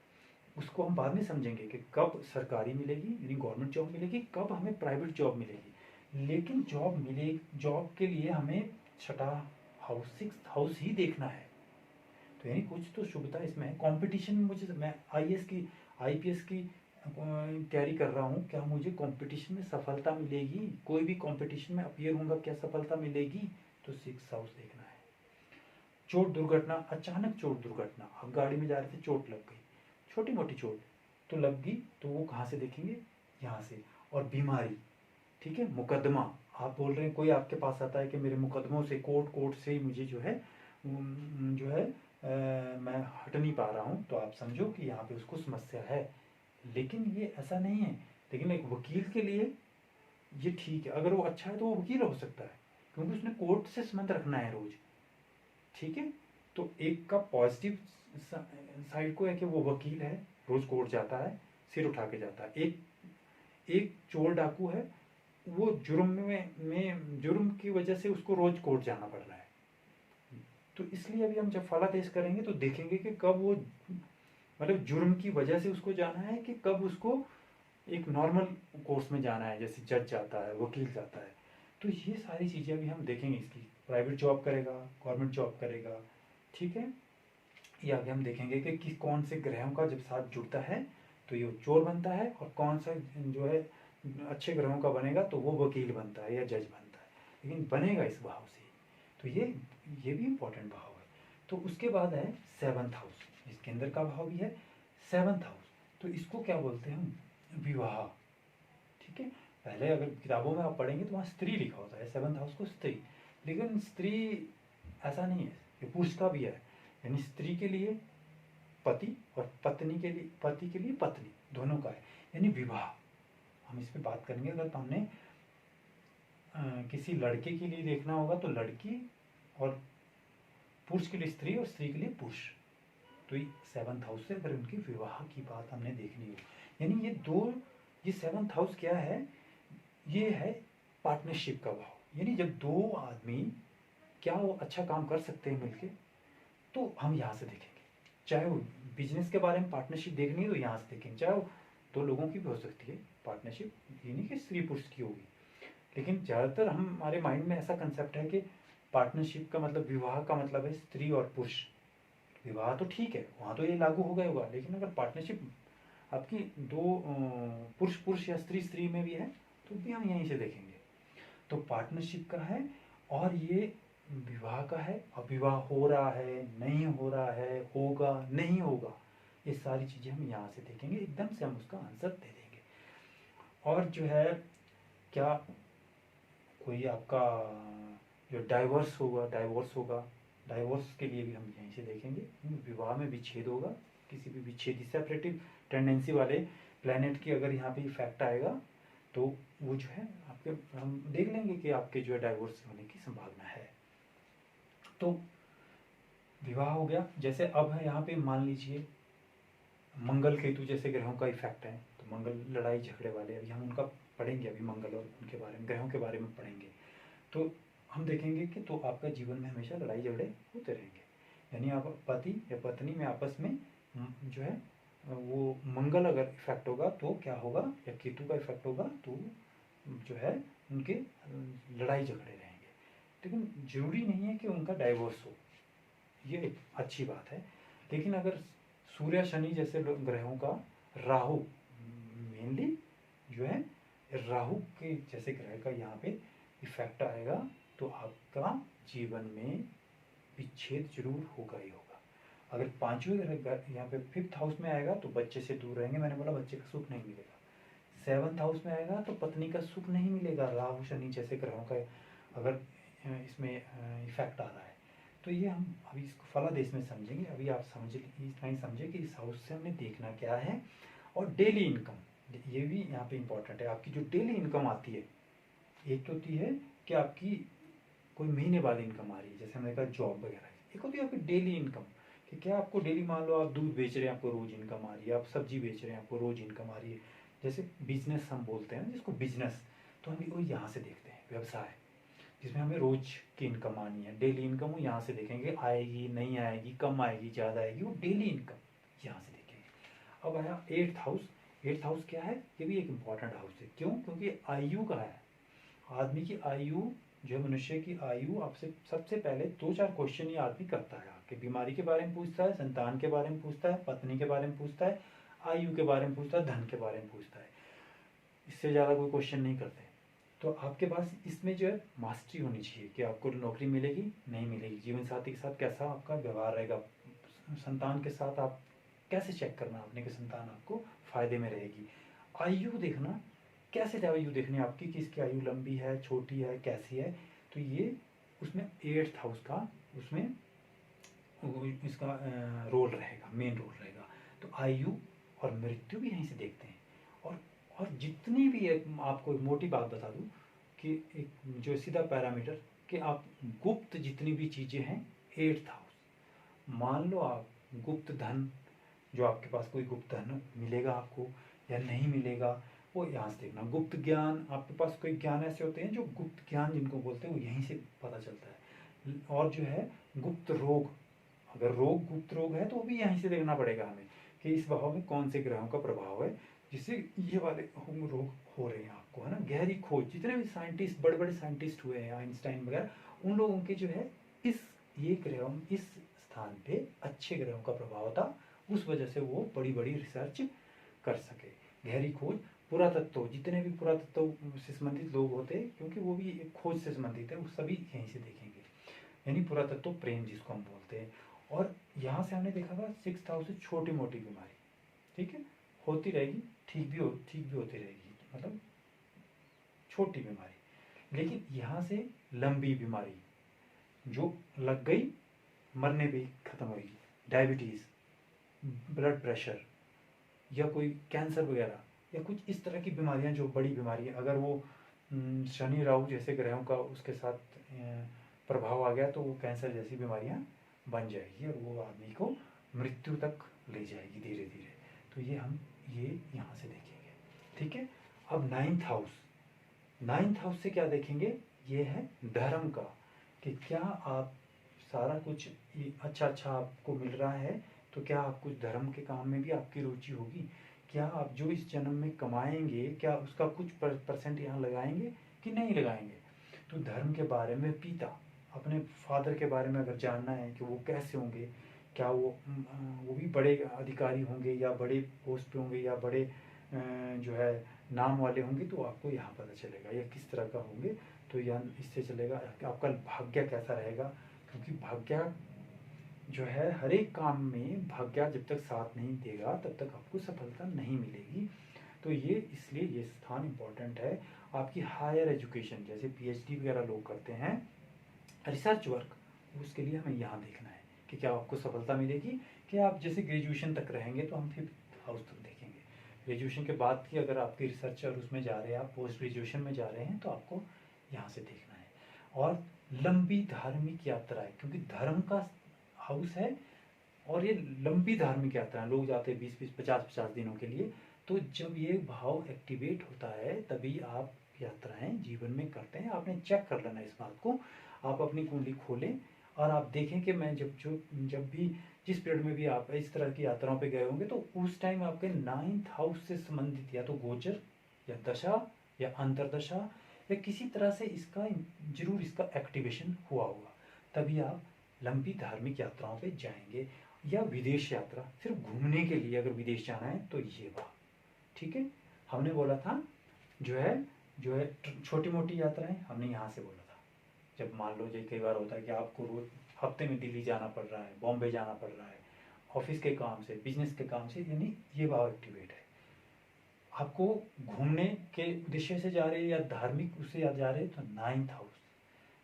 उसको हम बाद में समझेंगे कि कब सरकारी मिलेगी यानी गवर्नमेंट जॉब मिलेगी, कब हमें प्राइवेट जॉब मिलेगी। लेकिन जॉब मिले, जॉब के लिए हमें छठा हाउस, सिक्स्थ हाउस ही देखना है। तो यानी कुछ तो शुभता इसमें है। कंपटीशन में मुझे, मैं आईएएस की आईपीएस की तैयारी कर रहा हूँ, क्या मुझे कंपटीशन में सफलता मिलेगी? कोई भी कंपटीशन में अपीयर होऊंगा, क्या सफलता मिलेगी? तो सिक्स हाउस देखना है। चोट दुर्घटना, अचानक चोट दुर्घटना, आप गाड़ी में जा रहे थे, चोट लग गई, छोटी मोटी चोट तो लग गई, तो वो कहाँ से देखेंगे? यहाँ से। और बीमारी, ठीक है, मुकदमा, आप बोल रहे हैं कोई आपके पास आता है कि मेरे मुकदमों से, कोर्ट से ही मुझे जो है मैं हट नहीं पा रहा हूँ, तो आप समझो कि यहाँ पे उसको समस्या है। लेकिन ये ऐसा नहीं है। लेकिन एक वकील के लिए ये ठीक है, अगर वो अच्छा है तो वो वकील हो सकता है, क्योंकि उसने कोर्ट से संबंध रखना है रोज, ठीक है। तो एक का पॉजिटिव साइड को है कि वो वकील है, रोज कोर्ट जाता है, सिर उठा के जाता है। एक एक चोर डाकू है, वो जुर्म की वजह से उसको रोज कोर्ट जाना पड़ रहा है। तो इसलिए अभी हम जब फलादेश करेंगे तो देखेंगे कि कब वो, मतलब जुर्म की वजह से उसको जाना है कि कब उसको एक नॉर्मल कोर्स में जाना है, जैसे जज जाता है, वकील जाता है। तो ये सारी चीज़ें अभी हम देखेंगे इसकी, प्राइवेट जॉब करेगा, गवर्नमेंट जॉब करेगा, ठीक है। ये आगे हम देखेंगे कि कौन से ग्रहों का जब साथ जुड़ता है तो ये चोर बनता है, और कौन सा जो है अच्छे ग्रहों का बनेगा तो वो वकील बनता है या जज बनता है, लेकिन बनेगा इस भाव से। तो ये भी इम्पोर्टेंट भाव है। तो उसके बाद है सेवंथ हाउस, इसके अंदर का भाव भी है सेवंथ हाउस। तो इसको क्या बोलते हैं हम? विवाह, ठीक है। पहले अगर किताबों में आप पढ़ेंगे तो वहाँ स्त्री लिखा होता है, सेवंथ हाउस को स्त्री, लेकिन स्त्री ऐसा नहीं है, ये पुरुष का भी है। यानी स्त्री के लिए पति और पत्नी के लिए, पति के लिए पत्नी, दोनों का है, यानी विवाह। हम इस पे बात करेंगे। अगर तो हमने किसी लड़के के लिए देखना होगा तो लड़की, और पुरुष के लिए स्त्री और स्त्री के लिए पुरुष। तो ये सेवंथ हाउस से अगर उनके विवाह की बात हमने देखनी हो, यानी ये सेवंथ हाउस क्या है? ये है पार्टनरशिप का भाव। यानी जब दो आदमी, क्या वो अच्छा काम कर सकते हैं मिलके, तो हम यहाँ से देखेंगे। चाहे वो बिजनेस के बारे में पार्टनरशिप देखनी है तो यहाँ से देखेंगे, चाहे वो दो लोगों की भी हो सकती है पार्टनरशिप, ये नहीं कि स्त्री पुरुष की होगी। लेकिन ज़्यादातर हमारे माइंड में ऐसा कंसेप्ट है कि पार्टनरशिप का मतलब, विवाह का मतलब है स्त्री और पुरुष। विवाह तो ठीक है, वहाँ तो ये लागू हो गया होगा, लेकिन अगर पार्टनरशिप आपकी दो पुरुष पुरुष या स्त्री स्त्री में भी है तो भी हम यहीं से देखेंगे। तो पार्टनरशिप का है, और ये विवाह का है। अब विवाह हो रहा है, नहीं हो रहा है, होगा, नहीं होगा, ये सारी चीज़ें हम यहाँ से देखेंगे, एकदम से हम उसका आंसर दे देंगे। और जो है, क्या कोई आपका जो डाइवोर्स होगा, डाइवोर्स के लिए भी हम यहीं से देखेंगे। विवाह में विच्छेद होगा, किसी भी विच्छेद, सेपरेटिव टेंडेंसी वाले प्लैनेट की अगर यहाँ पे इफेक्ट आएगा तो वो जो है आपके, हम देख लेंगे कि आपके जो है डाइवोर्स होने की संभावना है। तो विवाह हो गया। जैसे अब है यहाँ पे, मान लीजिए मंगल केतु जैसे ग्रहों का इफेक्ट है, तो मंगल लड़ाई झगड़े वाले, अभी हम उनका पढ़ेंगे, अभी मंगल और उनके बारे में, ग्रहों के बारे में पढ़ेंगे। तो हम देखेंगे कि तो आपका जीवन में हमेशा लड़ाई झगड़े होते रहेंगे। यानी आप पति या पत्नी में आपस में जो है वो मंगल अगर इफेक्ट होगा तो क्या होगा, या केतु का इफेक्ट होगा तो जो है उनके लड़ाई झगड़े रहेंगे। लेकिन जरूरी नहीं है कि उनका डाइवोर्स हो, ये एक अच्छी बात है। लेकिन अगर सूर्य शनि जैसे ग्रहों का, राहु मेनली जो है, राहु के जैसे ग्रह का यहाँ पे इफेक्ट आएगा तो आपका जीवन में विच्छेद जरूर होगा ही होगा। अगर पांचवें ग्रह यहाँ पे फिफ्थ हाउस में आएगा तो बच्चे से दूर रहेंगे, मैंने बोला बच्चे का सुख नहीं मिलेगा। सेवंथ हाउस में आएगा तो पत्नी का सुख नहीं मिलेगा, राहु शनि जैसे ग्रहों का अगर इसमें इफेक्ट आ रहा है। तो ये हम अभी इसको फलादेश में समझेंगे। अभी आप समझ इतना ही समझे कि इस हाउस से हमने देखना क्या है। और डेली इनकम, ये भी यहाँ पे इम्पोर्टेंट है। आपकी जो डेली इनकम आती है, एक तो होती है कि आपकी कोई महीने बाद इनकम आ रही है, जैसे हमने कहा जॉब वगैरह। एक होती है आपकी डेली इनकम, कि क्या आपको डेली, मान लो आप दूध बेच रहे हैं, आपको रोज इनकम आ रही है, आप सब्जी बेच रहे हैं, आपको रोज इनकम आ रही है। जैसे बिजनेस हम बोलते हैं जिसको बिजनेस, तो हम वो यहाँ से देखते हैं व्यवसाय, जिसमें हमें रोज की इनकम आनी है, डेली इनकम वो यहाँ से देखेंगे, आएगी नहीं आएगी, कम आएगी ज़्यादा आएगी, वो डेली इनकम यहाँ से देखेंगे। अब आया एट्थ हाउस। एट्थ हाउस क्या है? ये भी एक इम्पॉर्टेंट हाउस है। क्यों? क्योंकि आयु का है। आदमी की आयु, जो मनुष्य की आयु, आपसे सबसे पहले 2-4 क्वेश्चन ये आदमी करता है। आपके बीमारी के बारे में पूछता है, संतान के बारे में पूछता है, पत्नी के बारे में पूछता है, आयु के बारे में पूछता है, धन के बारे में पूछता है। इससे ज़्यादा कोई क्वेश्चन नहीं करते। तो आपके पास इसमें जो है मास्टरी होनी चाहिए कि आपको नौकरी मिलेगी नहीं मिलेगी, जीवन साथी के साथ कैसा आपका व्यवहार रहेगा, संतान के साथ आप कैसे चेक करना आपने कि संतान आपको फायदे में रहेगी। आयु देखना, कैसे आयु देखनी है आपकी, कि इसकी आयु लंबी है, छोटी है, कैसी है। तो ये उसमें एट्थ हाउस का उसमें इसका रोल रहेगा, मेन रोल रहेगा। तो आयु और मृत्यु भी यहीं से देखते हैं। और जितनी भी आपको एक मोटी बात बता दूं कि एक जो सीधा पैरामीटर, कि आप गुप्त जितनी भी चीज़ें हैं, एट्थ हाउस। मान लो आप गुप्त धन, जो आपके पास कोई गुप्त धन मिलेगा आपको या नहीं मिलेगा, वो यहाँ से देखना। गुप्त ज्ञान, आपके पास कोई ज्ञान ऐसे होते हैं जो गुप्त ज्ञान जिनको बोलते हैं, वो यहीं से पता चलता है। और जो है गुप्त रोग, अगर रोग गुप्त रोग है तो वो भी यहीं से देखना पड़ेगा हमें, कि इस भाव में कौन से ग्रहों का प्रभाव है जिससे ये वाले रोग हो रहे हैं आपको, है ना। गहरी खोज, जितने भी साइंटिस्ट, बड़े बड़े साइंटिस्ट हुए हैं, आइंस्टाइन वगैरह, उन लोगों के जो है इस ये ग्रहों, इस स्थान पे अच्छे ग्रहों का प्रभाव था, उस वजह से वो बड़ी बड़ी रिसर्च कर सके। गहरी खोज, पुरातत्व, जितने भी पुरातत्व से संबंधित लोग होते हैं, क्योंकि वो भी एक खोज से संबंधित है, वो सभी यहीं से देखेंगे, यानी पुरातत्व प्रेम जिसको हम बोलते हैं। और यहाँ से हमने देखा था 6th हाउस से छोटी मोटी बीमारी, ठीक है, होती रहेगी, ठीक भी होती रहेगी, मतलब छोटी बीमारी। लेकिन यहाँ से लंबी बीमारी जो लग गई, मरने पे खत्म होगी, डायबिटीज़, ब्लड प्रेशर, या कोई कैंसर वगैरह, या कुछ इस तरह की बीमारियां जो बड़ी बीमारी है, अगर वो शनि राहु जैसे ग्रहों का उसके साथ प्रभाव आ गया, तो वो कैंसर जैसी बीमारियां बन जाएगी और वो आदमी को मृत्यु तक ले जाएगी धीरे धीरे। तो ये हम यहाँ से देखेंगे, ठीक है। अब नाइन्थ हाउस से क्या देखेंगे? ये है धर्म का, कि क्या आप सारा कुछ अच्छा आपको मिल रहा है, तो क्या आप कुछ धर्म के काम में भी आपकी रुचि होगी? क्या आप जो इस जन्म में कमाएंगे, क्या उसका कुछ परसेंट यहाँ लगाएंगे कि नहीं लगाएंगे? तो धर्म के बारे में, पिता अपने फादर के बारे में अगर जानना है कि वो कैसे होंगे, क्या वो भी बड़े अधिकारी होंगे या बड़े पोस्ट पे होंगे या बड़े जो है नाम वाले होंगे, तो आपको यहाँ पता चलेगा, या किस तरह का होंगे। तो यहाँ इससे चलेगा कि आपका भाग्य कैसा रहेगा, क्योंकि भाग्य जो है हर एक काम में, भाग्य जब तक साथ नहीं देगा तब तक आपको सफलता नहीं मिलेगी। तो ये इसलिए ये स्थान इम्पोर्टेंट है। आपकी हायर एजुकेशन, जैसे पीएचडी वगैरह लोग करते हैं, रिसर्च वर्क, उसके लिए हमें यहाँ देखना है कि क्या आपको सफलता मिलेगी। कि आप जैसे ग्रेजुएशन तक रहेंगे तो हम 5th हाउस तक देखेंगे। ग्रेजुएशन के बाद की अगर आपकी रिसर्च और उसमें जा रहे हैं, आप पोस्ट ग्रेजुएशन में जा रहे हैं, तो आपको यहाँ से देखना है। और लंबी धार्मिक यात्राएं, क्योंकि धर्म का हाउस है और ये लंबी धार्मिक यात्रा, लोग जाते हैं 20-20, 50-50 दिनों के लिए। तो जब ये भाव एक्टिवेट होता है तभी आप यात्राएं जीवन में करते हैं। आपने चेक कर लेना इस बात को। आप अपनी कुंडली खोलें और आप देखें कि मैं जब भी जिस पीरियड में भी आप इस तरह की यात्राओं पे गए होंगे, तो उस टाइम आपके 9th हाउस से संबंधित या तो गोचर या दशा या अंतरदशा या किसी तरह से इसका जरूर इसका एक्टिवेशन हुआ होगा, तभी आप लंबी धार्मिक यात्राओं पे जाएंगे। या विदेश यात्रा, सिर्फ घूमने के लिए अगर विदेश जाना है तो ये बात, ठीक है। हमने बोला था जो है छोटी मोटी यात्राएं, हमने यहाँ से बोला था। जब मान लो, कई बार होता है कि आपको रोज हफ्ते में दिल्ली जाना पड़ रहा है, बॉम्बे जाना पड़ रहा है, ऑफिस के काम से, बिजनेस के काम से, यानी ये भाव एक्टिवेट है। आपको घूमने के उद्देश्य से जा रहे हैं या धार्मिक उससे जा रहे हैं, तो 9th हाउस,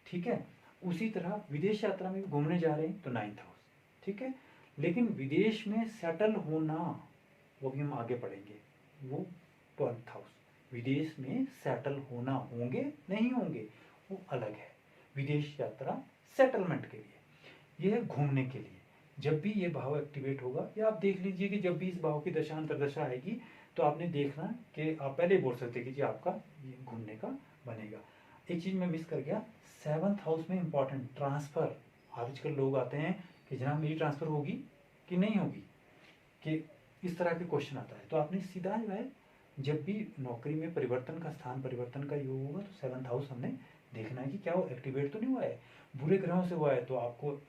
ठीक है। उसी तरह विदेश यात्रा में भी घूमने जा रहे हैं तो 9th हाउस, ठीक है। लेकिन विदेश में सेटल होना, वो भी हम आगे पढ़ेंगे, वो 12th हाउस। विदेश में सेटल होना, होंगे नहीं होंगे वो अलग है। विदेश यात्रा सेटलमेंट के लिए, यह है घूमने के लिए। जब भी ये भाव एक्टिवेट होगा, या आप देख लीजिए कि जब भी इस भाव की दशा अंतर्दशा आएगी तो आपने देखना कि आप पहले ही बोल सकते कि जी आपका ये घूमने का बनेगा। एक चीज मैं मिस कर गया, 7th हाउस में इंपॉर्टेंट ट्रांसफर। आजकल लोग आते हैं कि जनाब मेरी ट्रांसफर होगी कि नहीं होगी, कि इस तरह के क्वेश्चन आता है। तो आपने सीधा जो है, जब भी नौकरी में परिवर्तन का, स्थान परिवर्तन का योग होगा तो 7th हाउस हमने देखना है कि क्या वो एक्टिवेट तो नहीं हुआ है। बुरे ग्रहों से हुआ है तो आपको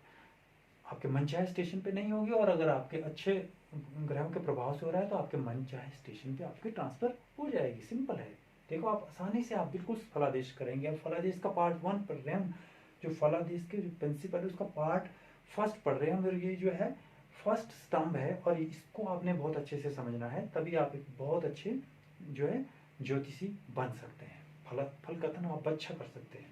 आपके मनचाहे स्टेशन पे नहीं होगी, और अगर आपके अच्छे ग्रहों के प्रभाव से हो रहा है तो आपके मनचाहे स्टेशन पे आपकी ट्रांसफर हो जाएगी। सिंपल है। देखो आप आसानी से आप बिल्कुल फलादेश करेंगे। अब फलादेश का पार्ट 1 पढ़ रहे हैं हम, जो फलादेश के जो प्रिंसिपल है उसका पार्ट 1 पढ़ रहे हैं हम, और ये जो है फर्स्ट स्तंभ है, और इसको आपने बहुत अच्छे से समझना है, तभी आप एक बहुत अच्छे जो है ज्योतिषी बन सकते हैं। फल कथन आप अच्छा कर सकते हैं,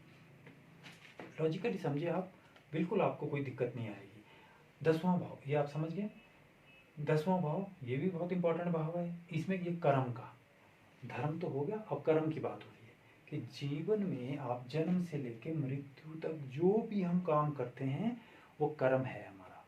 लॉजिकली समझिए आप, बिल्कुल आपको कोई दिक्कत नहीं आएगी। 10वां भाव, ये आप समझ गए। 10वां भाव ये भी बहुत इंपॉर्टेंट भाव है। इसमें ये कर्म का, धर्म तो हो गया, अब कर्म की बात हो रही है कि जीवन में आप जन्म से लेकर मृत्यु तक जो भी हम काम करते हैं वो कर्म है हमारा।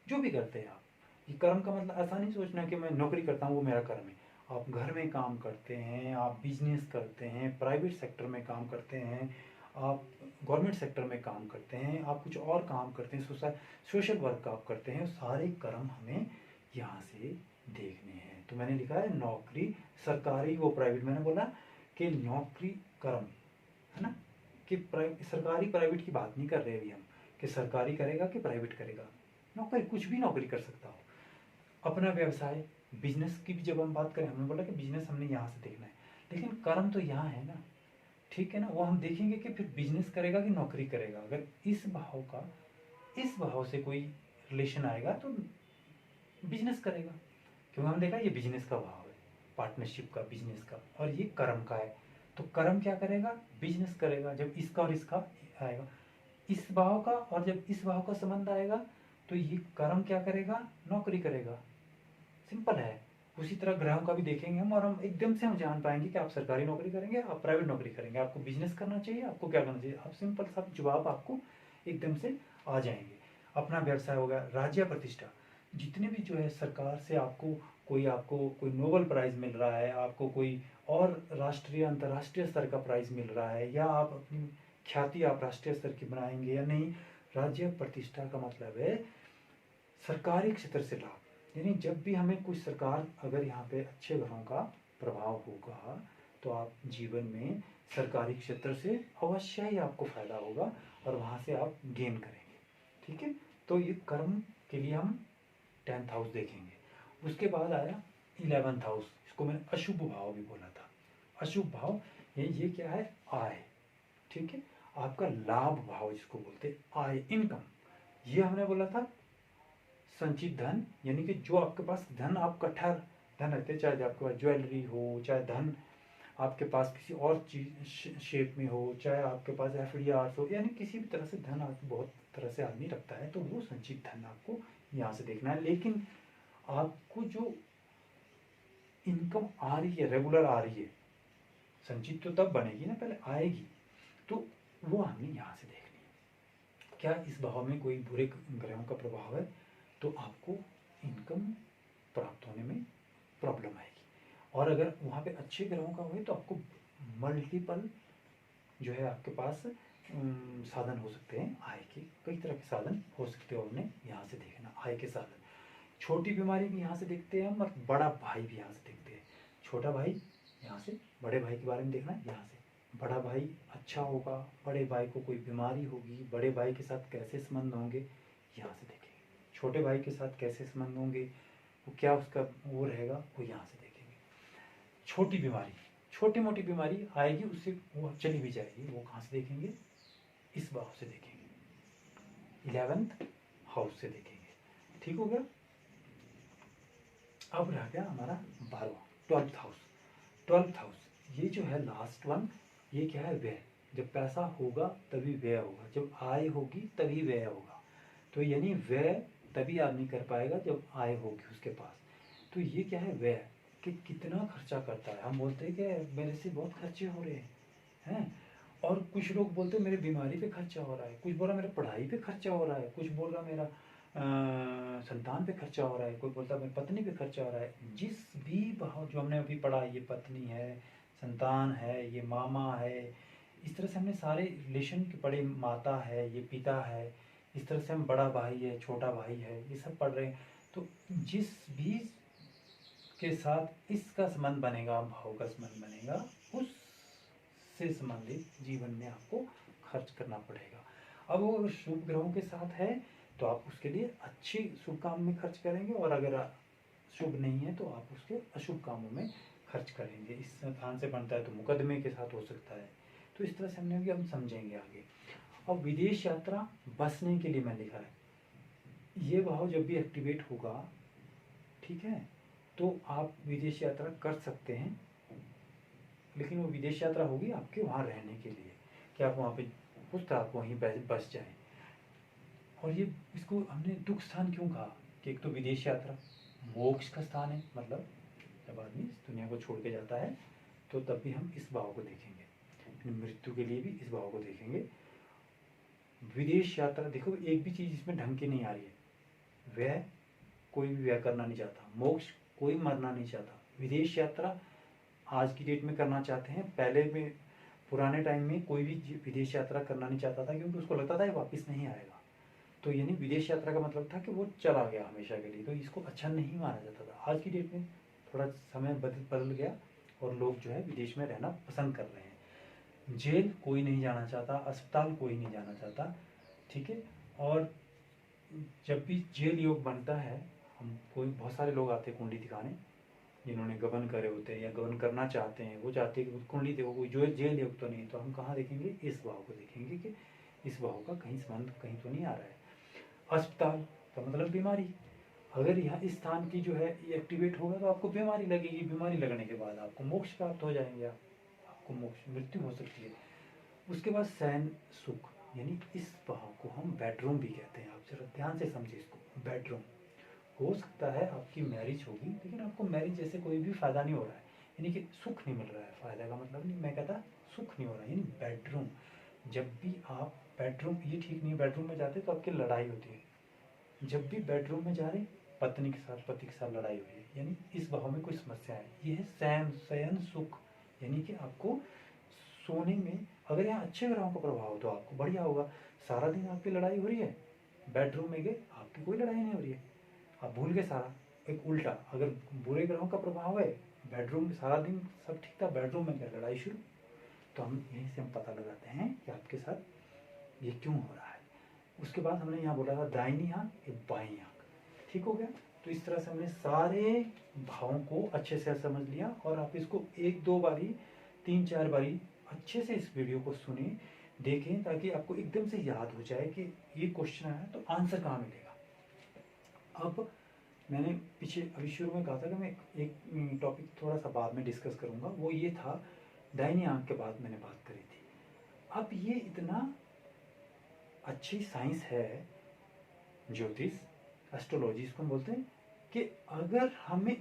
जो भी करते हैं आप, ये कर्म का मतलब ऐसा नहीं सोचना कि मैं नौकरी करता हूँ वो मेरा कर्म है। आप घर में काम करते हैं, आप बिजनेस करते हैं, प्राइवेट सेक्टर में काम करते हैं, आप गवर्नमेंट सेक्टर में काम करते हैं, आप कुछ और काम करते हैं, सोशल वर्क आप करते हैं, सारे कर्म हमें यहाँ से देखने हैं। तो मैंने लिखा है नौकरी, सरकारी वो प्राइवेट, मैंने बोला कि नौकरी कर्म है ना, कि सरकारी प्राइवेट की बात नहीं कर रहे अभी हम, कि सरकारी करेगा कि प्राइवेट करेगा। नौकरी कुछ भी नौकरी कर सकता हो। अपना व्यवसाय, बिजनेस की भी जब हम बात करें, हमने बोला कि बिजनेस हमने यहाँ से देखना है, लेकिन कर्म तो यहाँ है ना, ठीक है ना। वो हम देखेंगे कि फिर बिजनेस करेगा कि नौकरी करेगा। अगर इस भाव का इस भाव से कोई रिलेशन आएगा तो बिजनेस करेगा, क्योंकि हमने देखा ये बिजनेस का भाव है, पार्टनरशिप का, बिजनेस का, और ये कर्म का है। तो कर्म क्या करेगा, बिजनेस करेगा। जब इसका और इसका आएगा, इस भाव का और जब इस भाव का संबंध आएगा तो ये कर्म क्या करेगा, नौकरी करेगा। सिंपल है। उसी तरह ग्रहों का भी देखेंगे हम, और हम एकदम से हम जान पाएंगे कि आप सरकारी नौकरी करेंगे, आप प्राइवेट नौकरी करेंगे, आपको बिजनेस करना चाहिए, आपको क्या करना चाहिए। आप सिंपल सब जवाब आपको एकदम से आ जाएंगे। अपना व्यवसाय होगा, राज्य प्रतिष्ठा, जितने भी जो है सरकार से आपको कोई नोबेल प्राइज मिल रहा है, आपको कोई और राष्ट्रीय अंतर्राष्ट्रीय स्तर का प्राइज मिल रहा है, या आप अपनी ख्याति आप राष्ट्रीय स्तर की बनाएंगे या नहीं। राज्य प्रतिष्ठा का मतलब है सरकारी क्षेत्र से लाभ, यानी जब भी हमें कुछ सरकार, अगर यहाँ पे अच्छे ग्रहों का प्रभाव होगा तो आप जीवन में सरकारी क्षेत्र से अवश्य ही आपको फायदा होगा, और वहाँ से आप गेन करेंगे। ठीक है, तो ये कर्म के लिए हम 10th हाउस देखेंगे। उसके बाद आया 11th हाउस, इसको मैंने अशुभ भाव भी बोला था। अशुभ भाव ये क्या है, आय। ठीक है, आपका लाभ भाव जिसको बोलते हैं, आय, इनकम। ये हमने बोला था संचित धन, यानी कि जो आपके पास धन, आप इकट्ठा धन रखते हैं, चाहे आपके पास ज्वेलरी हो, चाहे धन आपके पास किसी और चीज शेप में हो, चाहे आपके पास एफडीआर हो, यानी किसी भी तरह से धन आप बहुत तरह से आदमी रखता है, तो वो संचित धन आपको यहाँ से देखना है। लेकिन आपको जो इनकम आ रही है, रेगुलर आ रही है, संचित तो तब बनेगी ना, पहले आएगी, तो वो हमने यहाँ से देखनी है। क्या इस भाव में कोई बुरे ग्रहों का प्रभाव है तो आपको इनकम प्राप्त होने में प्रॉब्लम आएगी, और अगर वहाँ पे अच्छे ग्रहों का हुए तो आपको मल्टीपल जो है आपके पास साधन हो सकते हैं आय के, कई तरह के साधन हो सकते हैं, उन्हें यहाँ से देखना आय के साधन। छोटी बीमारी भी यहाँ से देखते हैं हम, और बड़ा भाई भी यहाँ से देखते हैं। छोटा भाई यहाँ से, बड़े भाई के बारे में देखना यहाँ से। बड़ा भाई अच्छा होगा, बड़े भाई को कोई बीमारी होगी, बड़े भाई के साथ कैसे संबंध होंगे यहाँ से देखेंगे। छोटे भाई के साथ कैसे संबंध होंगे, वो क्या उसका वो रहेगा, वो यहाँ से देखेंगे। छोटी बीमारी, छोटी मोटी बीमारी आएगी, उससे वो चली भी जाएगी, वो कहाँ से देखेंगे, इस भाव से देखेंगे, 11th हाउस से देखेंगे। ठीक हो गया। अब रह गया हमारा 12वां, 12th हाउस। 12th हाउस ये जो है लास्ट वन, ये क्या है, व्यय। जब पैसा होगा तभी व्यय होगा, जब आय होगी तभी व्यय होगा। तो यानी व्यय तभी आदमी कर पाएगा जब आय होगी उसके पास। तो ये क्या है व्यय, कि कितना खर्चा करता है। हम बोलते हैं कि मेरे से बहुत खर्चे हो रहे हैं, और कुछ लोग बोलते हैं मेरे बीमारी पे खर्चा हो रहा है, कुछ बोल रहा मेरे पढ़ाई पे खर्चा हो रहा है, कुछ बोल रहा मेरा संतान पे खर्चा हो रहा है, कोई बोलता मेरी पत्नी पे खर्चा हो रहा है। जिस भी भाव जो हमने अभी पढ़ा, ये पत्नी है, संतान है, ये मामा है, इस तरह से हमने सारे रिलेशन के पढ़े, माता है, ये पिता है, इस तरह से हम बड़ा भाई है, छोटा भाई है, ये सब पढ़ रहे हैं। तो जिस भी के साथ इसका संबंध बनेगा, भाव का संबंध बनेगा, उससे संबंधित जीवन में आपको खर्च करना पड़ेगा। अब वो शुभ ग्रहों के साथ है तो आप उसके लिए अच्छी शुभ काम में खर्च करेंगे, और अगर शुभ नहीं है तो आप उसके अशुभ कामों में खर्च करेंगे। इस स्थान से बनता है तो मुकदमे के साथ हो सकता है। तो इस तरह से हमने अभी हम समझेंगे आगे। अब विदेश यात्रा बसने के लिए मैं लिखा है, ये भाव जब भी एक्टिवेट होगा, ठीक है, तो आप विदेश यात्रा कर सकते हैं, लेकिन वो विदेश यात्रा होगी आपके वहाँ रहने के लिए, कि आप वहाँ पे कुछ तो आप वहीं बस जाएं। और ये इसको हमने दुख स्थान क्यों कहा, कि एक तो विदेश यात्रा मोक्ष का स्थान है, मतलब जब आदमी इस दुनिया को छोड़ के जाता है तो तब भी हम इस भाव को देखेंगे, मृत्यु के लिए भी इस भाव को देखेंगे। विदेश यात्रा देखो, एक भी चीज़ इसमें ढंग की नहीं आ रही है। व्यय, कोई भी व्यय करना नहीं चाहता। मोक्ष, कोई मरना नहीं चाहता। विदेश यात्रा आज की डेट में करना चाहते हैं, पहले में पुराने टाइम में कोई भी विदेश यात्रा करना नहीं चाहता था, क्योंकि उसको लगता था ये वापस नहीं आएगा। तो यानी विदेश यात्रा का मतलब था कि वो चला गया हमेशा के लिए, तो इसको अच्छा नहीं माना जाता था। आज की डेट में थोड़ा समय बदल गया और लोग जो है विदेश में रहना पसंद कर रहे हैं। जेल कोई नहीं जाना चाहता, अस्पताल कोई नहीं जाना चाहता, ठीक है। और जब भी जेल योग बनता है, हम कोई बहुत सारे लोग आते हैं कुंडली दिखाने, जिन्होंने गबन करे होते हैं या गबन करना चाहते हैं, वो चाहते हैं कि कुंडली देखो कोई जो जेल योग तो नहीं। तो हम कहाँ देखेंगे, इस भाव को देखेंगे कि इस भाव का कहीं संबंध कहीं तो नहीं आ रहा है। अस्पताल का मतलब बीमारी, अगर यहाँ इस स्थान की जो है ये एक्टिवेट होगा तो आपको बीमारी लगेगी, बीमारी लगने के बाद आपको मोक्ष प्राप्त हो जाएंगे, आपको मोक्ष, मृत्यु हो सकती है। उसके बाद शयन सुख, यानी इस भाव को हम बेडरूम भी कहते हैं। आप जरा ध्यान से समझिए इसको, बेडरूम। हो सकता है आपकी मैरिज होगी, लेकिन आपको मैरिज जैसे कोई भी फायदा नहीं हो रहा है, यानी कि सुख नहीं मिल रहा है। फायदा का मतलब नहीं, मैं कहता सुख नहीं हो रहा है, यानी बेडरूम। जब भी आप बेडरूम, ये ठीक नहीं, बेडरूम में जाते तो आपकी लड़ाई होती है। जब भी बेडरूम में जा रहे, पत्नी के साथ, पति के साथ लड़ाई हो रही है, यानी इस भाव में कोई समस्या है। ये है शयन सुख, यानी कि आपको सोने में, अगर यहाँ अच्छे ग्रहों का प्रभाव हो तो आपको बढ़िया होगा। सारा दिन आपकी लड़ाई हो रही है, बेडरूम में गए आपकी कोई लड़ाई नहीं हो रही है, आप भूल गए सारा। एक उल्टा, अगर बुरे ग्रहों का प्रभाव है, बेडरूम में सारा दिन सब ठीक था, बेडरूम में गए लड़ाई शुरू। तो हम यहीं से हम पता लगाते हैं कि आपके साथ ये क्यों हो रहा है। उसके बाद हमने यहाँ बोला था दाहिनी आँख या बाईं आँख, ठीक हो गया। तो इस तरह से हमने सारे भावों को अच्छे से समझ लिया, और आप इसको एक दो बारी, तीन चार बारी अच्छे से इस वीडियो को सुने, देखें, ताकि आपको एकदम से याद हो जाए कि ये क्वेश्चन आया तो आंसर कहाँ मिलेगा। अब मैंने पीछे अभी शुरू में कहा था कि मैं एक टॉपिक थोड़ा सा बाद में डिस्कस करूंगा, वो ये था दाहिनी आँख के बाद मैंने बात करी थी। अब ये इतना अच्छी साइंस है ज्योतिष, एस्ट्रोलॉजी इसको हम बोलते हैं, कि अगर हमें,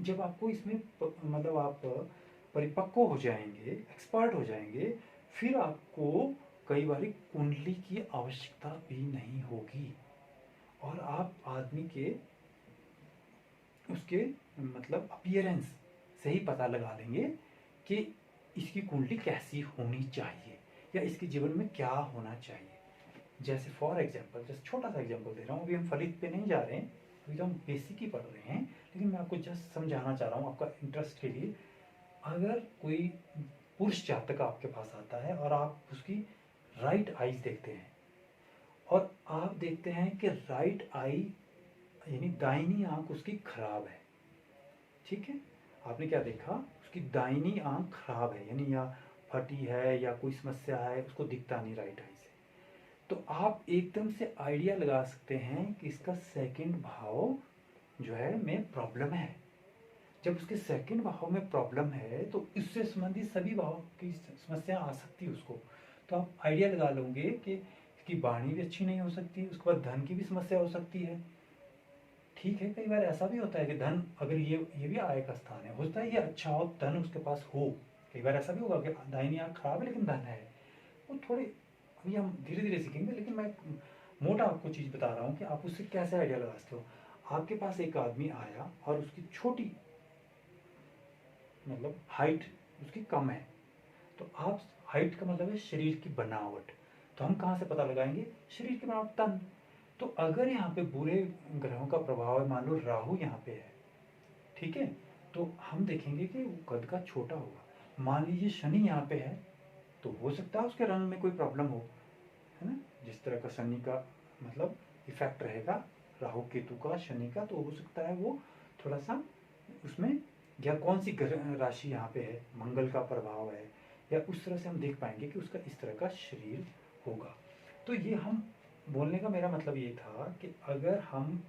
जब आपको इसमें मतलब आप परिपक्व हो जाएंगे, एक्सपर्ट हो जाएंगे, फिर आपको कई बार कुंडली की आवश्यकता भी नहीं होगी, और आप आदमी के उसके मतलब अपीयरेंस से ही पता लगा लेंगे कि इसकी कुंडली कैसी होनी चाहिए, या इसके जीवन में क्या होना चाहिए। जैसे फॉर एग्जाम्पल, जैसे छोटा सा एग्जाम्पल दे रहा हूँ, अभी हम फलित पे नहीं जा रहे हैं, अभी तो हम बेसिक ही पढ़ रहे हैं, लेकिन मैं आपको जस्ट समझाना चाह रहा हूँ आपका इंटरेस्ट के लिए। अगर कोई पुरुष जातक आपके पास आता है और आप उसकी राइट आईज देखते हैं, और आप देखते हैं कि राइट आई यानी दाहिनी आंख उसकी खराब है, ठीक है, आपने क्या देखा, उसकी दाहिनी आंख खराब है, यानी या फटी है या कोई समस्या है, उसको दिखता नहीं राइट आई से, तो आप एकदम से आइडिया लगा सकते हैं कि इसका सेकंड भाव जो है में प्रॉब्लम है। जब उसके सेकंड भाव में प्रॉब्लम है तो इससे संबंधित सभी भाव की समस्या आ सकती है उसको। तो आप आइडिया लगा लोगे कि इसकी वाणी भी अच्छी नहीं हो सकती, उसके बाद धन की भी समस्या हो सकती है। ठीक है, कई बार ऐसा भी होता है कि धन, अगर ये भी आय का स्थान है, होता है ये अच्छा हो, धन उसके पास हो। कई बार ऐसा भी होगा कि दाहिनी आंख खराब है लेकिन धन है। वो थोड़े अभी हम धीरे धीरे सीखेंगे, लेकिन मैं मोटा आपको चीज़ बता रहा हूँ कि आप उससे कैसे आइडिया लगा सकते हो। आपके पास एक आदमी आया और उसकी छोटी, मतलब हाइट उसकी कम है, तो आप, हाइट का मतलब है शरीर की बनावट, तो हम कहाँ से पता लगाएंगे? शरीर की बनावट, तन। तो अगर यहाँ पे बुरे ग्रहों का प्रभाव है, मान लो राहु यहाँ पे है, ठीक है, तो हम देखेंगे कि वो कद का छोटा होगा। मान लीजिए शनि यहाँ पे है, तो हो सकता है उसके रंग में कोई प्रॉब्लम हो, है ना। जिस तरह का शनि का मतलब इफेक्ट रहेगा राहु केतु का शनि का, तो हो सकता है वो थोड़ा सा उसमें, या कौन सी राशि यहाँ पे है, मंगल का प्रभाव है, या उस तरह से हम देख पाएंगे कि उसका इस तरह का शरीर होगा। तो ये हम बोलने का मेरा मतलब ये था कि अगर हम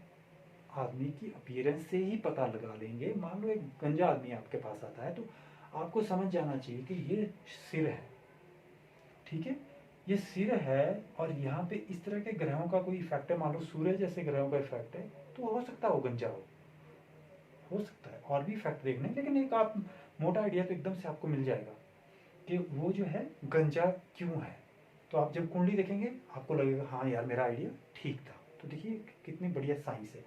आदमी की अपीयरेंस से ही पता लगा लेंगे, मान लो एक गंजा आदमी आपके पास आता है, तो आपको समझ जाना चाहिए कि ये सिर है, ठीक है, ये सिर है, और यहाँ पे इस तरह के ग्रहों का कोई इफेक्ट है, मान लो सूर्य जैसे ग्रहों का इफेक्ट है, तो हो सकता है वो गंजा हो सकता है और भी फैक्ट देखने, लेकिन एक आप मोटा आइडिया तो एकदम से आपको मिल जाएगा कि वो जो है गंजा क्यों है। तो आप जब कुंडली देखेंगे आपको लगेगा हाँ यार मेरा आइडिया ठीक था। तो देखिए कितनी बढ़िया साइंस है,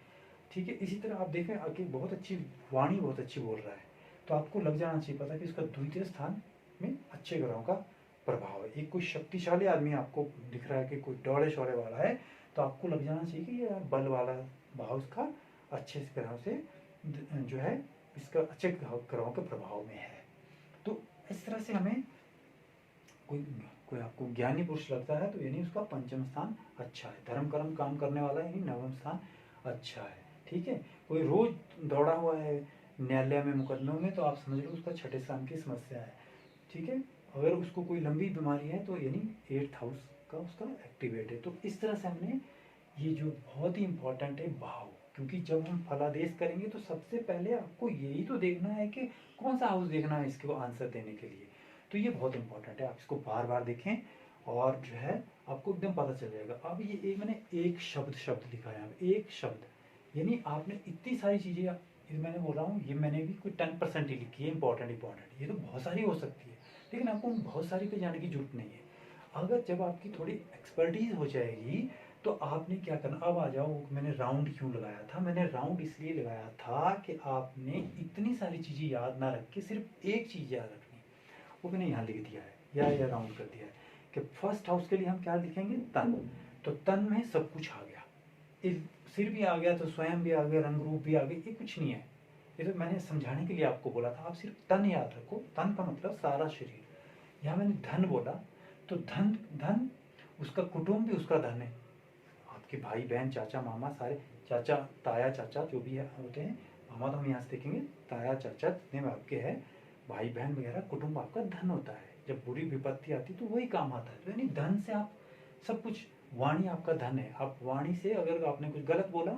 ठीक है। इसी तरह आप देखें आगे बहुत अच्छी वाणी, बहुत अच्छी बोल रहा है, तो आपको लग जाना चाहिए पता कि इसका द्वितीय स्थान में अच्छे ग्रहों का प्रभाव है। एक कोई शक्तिशाली आदमी आपको दिख रहा है कि कोई दौड़े शौड़े वाला है, तो आपको लग जाना चाहिए कि ये बल वाला भाव इसका अच्छे ग्रहों से जो है, इसका अच्छे ग्रहों के प्रभाव में है। तो इस तरह से हमें कोई कोई आपको ज्ञानी पुरुष लगता है तो यानी उसका पंचम स्थान अच्छा है, धर्म कर्म काम करने वाला यानी नवम स्थान अच्छा है, ठीक है। कोई रोज दौड़ा हुआ है न्यायालय में, मुकदमों में, तो आप समझ लो उसका छठे स्थान की समस्या है, ठीक है। अगर उसको कोई लंबी बीमारी है तो यानी 8th हाउस का उसका एक्टिवेट है। तो इस तरह से हमने ये जो बहुत ही इंपॉर्टेंट है भाव, क्योंकि जब हम फलादेश करेंगे तो सबसे पहले आपको यही तो देखना है कि कौन सा हाउस देखना है इसको आंसर देने के लिए। तो ये बहुत इंपॉर्टेंट है, आप इसको बार बार देखें और जो है आपको एकदम पता चल जाएगा। अब ये एक मैंने एक शब्द शब्द लिखा है, एक शब्द, यानी आपने इतनी सारी चीज़ें, ये मैंने बोल रहा हूँ, ये मैंने भी कोई 10% ही लिखी है इंपॉर्टेंट इंपॉर्टेंट, ये तो बहुत सारी हो सकती है, लेकिन आपको बहुत सारी पे जाने की जरूरत नहीं है। अगर जब आपकी थोड़ी एक्सपर्टीज हो जाएगी तो आपने क्या करना, अब आ जाओ मैंने राउंड क्यों लगाया था। मैंने राउंड इसलिए लगाया था कि आपने इतनी सारी चीज़ें याद ना रख के सिर्फ एक चीज़ याद रखनी, वो मैंने यहाँ लिख दिया है या राउंड कर दिया है कि फर्स्ट हाउस के लिए हम क्या लिखेंगे, तन। तो तन में सब कुछ आ गया, सिर भी आ गया तो स्वयं भी आ गया, रंग रूप भी आ गया, ये कुछ नहीं है, ये तो मैंने समझाने के लिए आपको बोला था। आप सिर्फ तन याद रखो, तन का मतलब सारा शरीर। यहाँ मैंने धन बोला, तो धन, धन उसका कुटुंब भी उसका धन है, आपके भाई बहन चाचा मामा सारे, चाचा ताया चाचा जो भी है होते हैं, मामा तो हम यहाँ से देखेंगे, ताया चाचा जितने में आपके हैं, भाई बहन वगैरह, कुटुंब आपका धन होता है। जब बुरी विपत्ति आती है तो वही काम आता है, तो यानी धन से आप सब कुछ, वाणी आपका धन है। आप वाणी से अगर आपने कुछ गलत बोला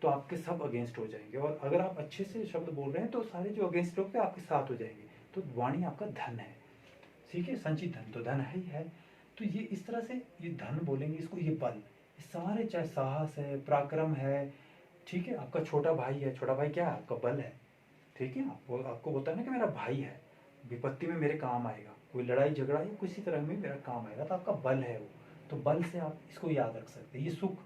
तो आपके सब अगेंस्ट हो जाएंगे, और अगर आप अच्छे से शब्द बोल रहे हैं तो सारे जो अगेंस्ट लोग थे आपके साथ हो जाएंगे। तो वाणी आपका धन है, ठीक है, संचित धन तो धन है ही है। तो ये इस तरह से ये धन बोलेंगे इसको, ये बल, ये सारे, चाहे साहस है, पराक्रम है, ठीक है। आपका छोटा भाई है, छोटा भाई क्या है, आपका बल है, ठीक है। आपको बोलता है ना कि मेरा भाई है, विपत्ति में मेरे काम आएगा, कोई लड़ाई झगड़ा या किसी तरह में मेरा काम आएगा, तो आपका बल है वो। तो बल से आप इसको याद रख सकते हैं। ये सुख,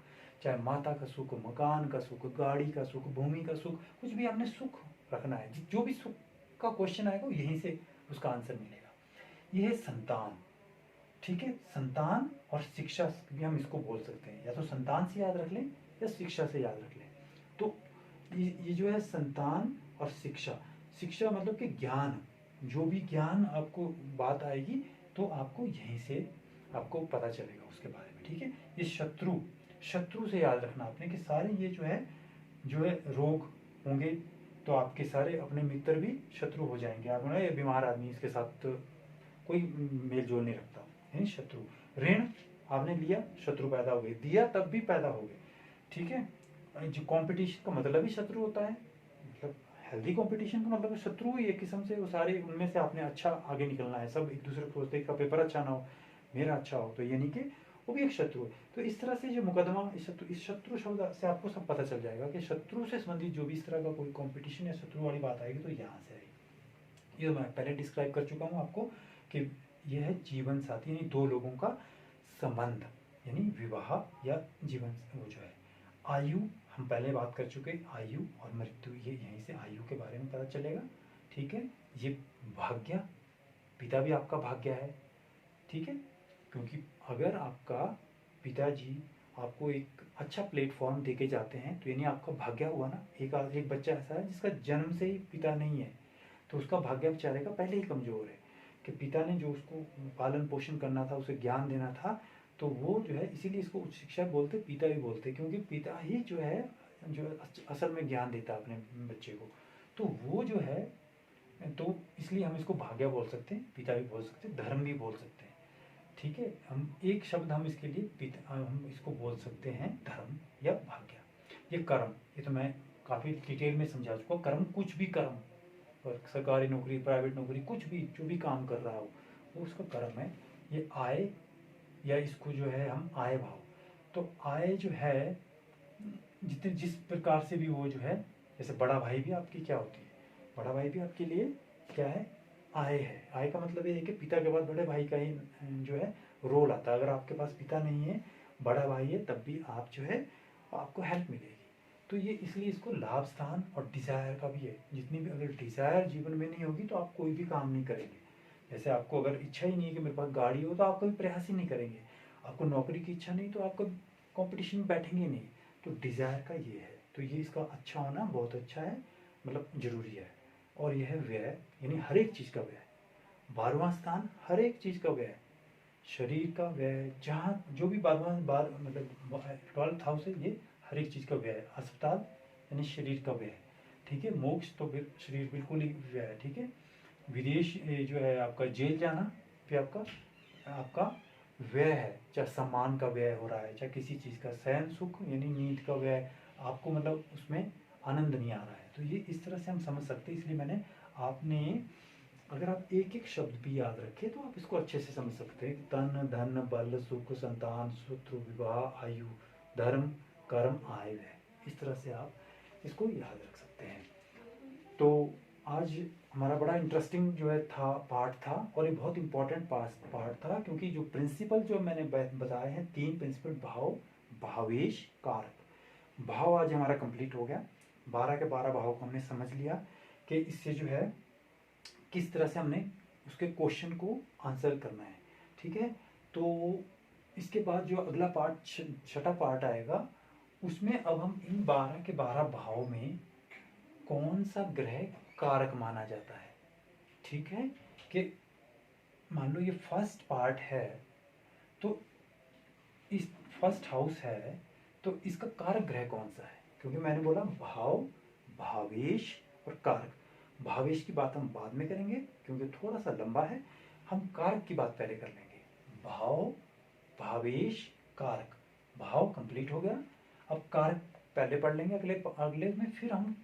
चाहे माता का सुख, मकान का सुख, गाड़ी का सुख, भूमि का सुख, कुछ भी आपने सुख रखना है, जो भी सुख का क्वेश्चन आएगा यहीं से उसका आंसर मिलेगा। यह है संतान, ठीक है। संतान और शिक्षा भी हम इसको बोल सकते हैं, या तो संतान से याद रख लें या शिक्षा से याद रख लें। तो ये जो है संतान और शिक्षा, शिक्षा मतलब कि ज्ञान, जो भी ज्ञान आपको बात आएगी तो आपको यहीं से आपको पता चलेगा उसके बारे में, ठीक है। ये शत्रु, शत्रु से याद रखना आपने कि सारे ये जो है रोग होंगे, तो आपके सारे अपने मित्र भी शत्रु हो जाएंगे। आप ना ये बीमार आदमी इसके साथ कोई मेल जोल नहीं रखता, यानी शत्रु। ऋण आपने लिया, शत्रु पैदा हो गए, दिया तब भी पैदा हो गए, ठीक है। जो कंपटीशन का मतलब ही शत्रु होता है, मतलब हेल्दी कंपटीशन का मतलब शत्रु ही एक किस्म से, वो सारे उनमें से आपने अच्छा आगे निकलना है, सब एक दूसरे को सोचते हैं का पेपर अच्छा ना हो, मेरा अच्छा हो, तो ये नहीं कि वो भी एक शत्रु है। तो इस तरह से जो मुकदमा इस शत्रु शब्द से आपको सब पता चल जाएगा कि शत्रु से संबंधित जो भी इस तरह का कोई कंपटीशन या शत्रु वाली बात आएगी तो यहाँ से आएगी। ये मैं पहले डिस्क्राइब कर चुका हूँ आपको कि यह है जीवन साथी, यानी दो लोगों का संबंध, यानी विवाह या जीवन वो जो है। आयु हम पहले बात कर चुके, आयु और मृत्यु, ये यहीं से आयु के बारे में पता चलेगा। ठीक है, ये भाग्य, पिता भी आपका भाग्य है। ठीक है, क्योंकि अगर आपका पिताजी आपको एक अच्छा प्लेटफॉर्म देके जाते हैं तो यानी आपका भाग्य हुआ ना। एक बच्चा ऐसा है जिसका जन्म से ही पिता नहीं है, तो उसका भाग्य बेचारे का पहले ही कमजोर है कि पिता ने जो उसको पालन पोषण करना था, उसे ज्ञान देना था, तो वो जो है, इसीलिए इसको उच्च शिक्षा बोलते, पिता भी बोलते, क्योंकि पिता ही जो है असल में ज्ञान देता है अपने बच्चे को। तो वो जो है, तो इसलिए हम इसको भाग्य बोल सकते हैं, पिता भी बोल सकते हैं, धर्म भी बोल सकते हैं। ठीक है, हम एक शब्द हम इसके लिए हम इसको बोल सकते हैं धर्म या भाग्य। ये कर्म, ये तो मैं काफ़ी डिटेल में समझा चुका। कर्म कुछ भी कर्म, और सरकारी नौकरी, प्राइवेट नौकरी, कुछ भी जो भी काम कर रहा हो वो उसका कर्म है। ये आय, या इसको जो है हम आय भाव, तो आय जो है जितने जिस प्रकार से भी वो जो है, जैसे बड़ा भाई भी आपकी क्या होती है, बड़ा भाई भी आपके लिए क्या है, आय है। आय का मतलब ये है कि पिता के बाद बड़े भाई का ही जो है रोल आता है। अगर आपके पास पिता नहीं है, बड़ा भाई है, तब भी आप जो है आपको हेल्प मिलेगी। तो ये इसलिए इसको लाभ स्थान और डिज़ायर का भी है। जितनी भी अगर डिज़ायर जीवन में नहीं होगी तो आप कोई भी काम नहीं करेंगे। जैसे आपको अगर इच्छा ही नहीं है कि मेरे पास गाड़ी हो, तो आप कभी प्रयास ही नहीं करेंगे। आपको नौकरी की इच्छा नहीं तो आप कभी कॉम्पिटिशन में बैठेंगे नहीं। तो डिज़ायर का ये है, तो ये इसका अच्छा होना बहुत अच्छा है, मतलब ज़रूरी है। और यह है व्यय, यानी हर एक चीज़ का व्यय। 12वां स्थान हर एक चीज़ का व्यय, शरीर का व्यय, जहाँ जो भी 12वां बार मतलब 12th हाउस है, ये हर एक चीज़ का व्यय। अस्पताल यानी शरीर का व्यय। ठीक है, मोक्ष तो शरीर बिल्कुल ही व्यय है। ठीक है, विदेश जो है आपका जेल जाना भी आपका आपका व्यय है, चाहे सम्मान का व्यय हो रहा है, चाहे किसी चीज़ का शयन सुख यानी नींद का व्यय, आपको मतलब उसमें आनंद नहीं आ रहा है। तो ये इस तरह से हम समझ सकते हैं। इसलिए मैंने आपने अगर आप एक एक शब्द भी याद रखें तो आप इसको अच्छे से समझ सकते हैं। तन धन बल सुख संतान शत्रु विवाह आयु धर्म कर्म आय व्यय, इस तरह से आप इसको याद रख सकते हैं। तो आज हमारा बड़ा इंटरेस्टिंग जो है था पार्ट था, और ये बहुत इंपॉर्टेंट पार्ट था, क्योंकि जो प्रिंसिपल जो मैंने बताए हैं 3 प्रिंसिपल, भाव भावेश कारक। भाव आज हमारा कंप्लीट हो गया। 12 के 12 भाव को हमने समझ लिया कि इससे जो है किस तरह से हमने उसके क्वेश्चन को आंसर करना है। ठीक है, तो इसके बाद जो अगला पार्ट छठा पार्ट आएगा, उसमें अब हम इन 12 के 12 भाव में कौन सा ग्रह कारक माना जाता है। ठीक है, कि मान लो ये फर्स्ट पार्ट है, तो इस फर्स्ट हाउस है, तो इसका कारक ग्रह कौन सा है। क्योंकि मैंने बोला भाव भावेश और कारक। भावेश की बात हम बाद में करेंगे क्योंकि थोड़ा सा लंबा है, हम कारक की बात पहले कर लेंगे। भाव भावेश कारक, भाव कंप्लीट हो गया, अब कारक पहले पढ़ लेंगे अगले अगले में, फिर हम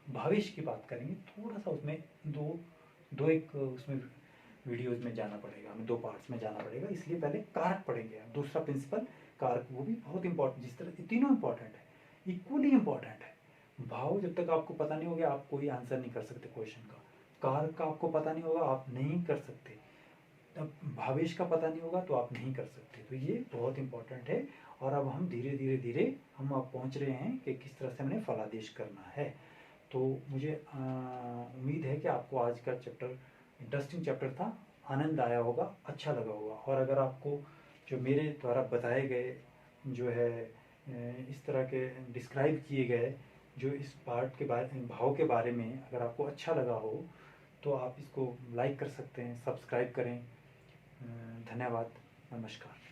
भावेश की बात करेंगे। थोड़ा सा उसमें दो एक उसमें वीडियोज में जाना पड़ेगा, हमें 2 पार्ट्स में जाना पड़ेगा, इसलिए पहले कारक पढ़ेंगे। दूसरा प्रिंसिपल कारक, वो भी बहुत इंपॉर्टेंट, जिस तरह तीनों इंपॉर्टेंट है, इक्वली इंपॉर्टेंट है। भाव जब तक आपको पता नहीं होगा आप कोई आंसर नहीं कर सकते क्वेश्चन का। कारक का आपको पता नहीं होगा आप नहीं कर सकते, तब भावेश का पता नहीं होगा तो आप नहीं कर सकते। तो ये बहुत इंपॉर्टेंट है। और अब हम धीरे धीरे धीरे हम अब पहुंच रहे हैं कि किस तरह से हमने फलादेश करना है। तो मुझे उम्मीद है कि आपको आज का चैप्टर इंटरेस्टिंग चैप्टर था, आनंद आया होगा, अच्छा लगा होगा। और अगर आपको जो मेरे द्वारा बताए गए जो है इस तरह के डिस्क्राइब किए गए जो इस पार्ट के बारे भाव के बारे में अगर आपको अच्छा लगा हो तो आप इसको लाइक कर सकते हैं, सब्सक्राइब करें। धन्यवाद, नमस्कार।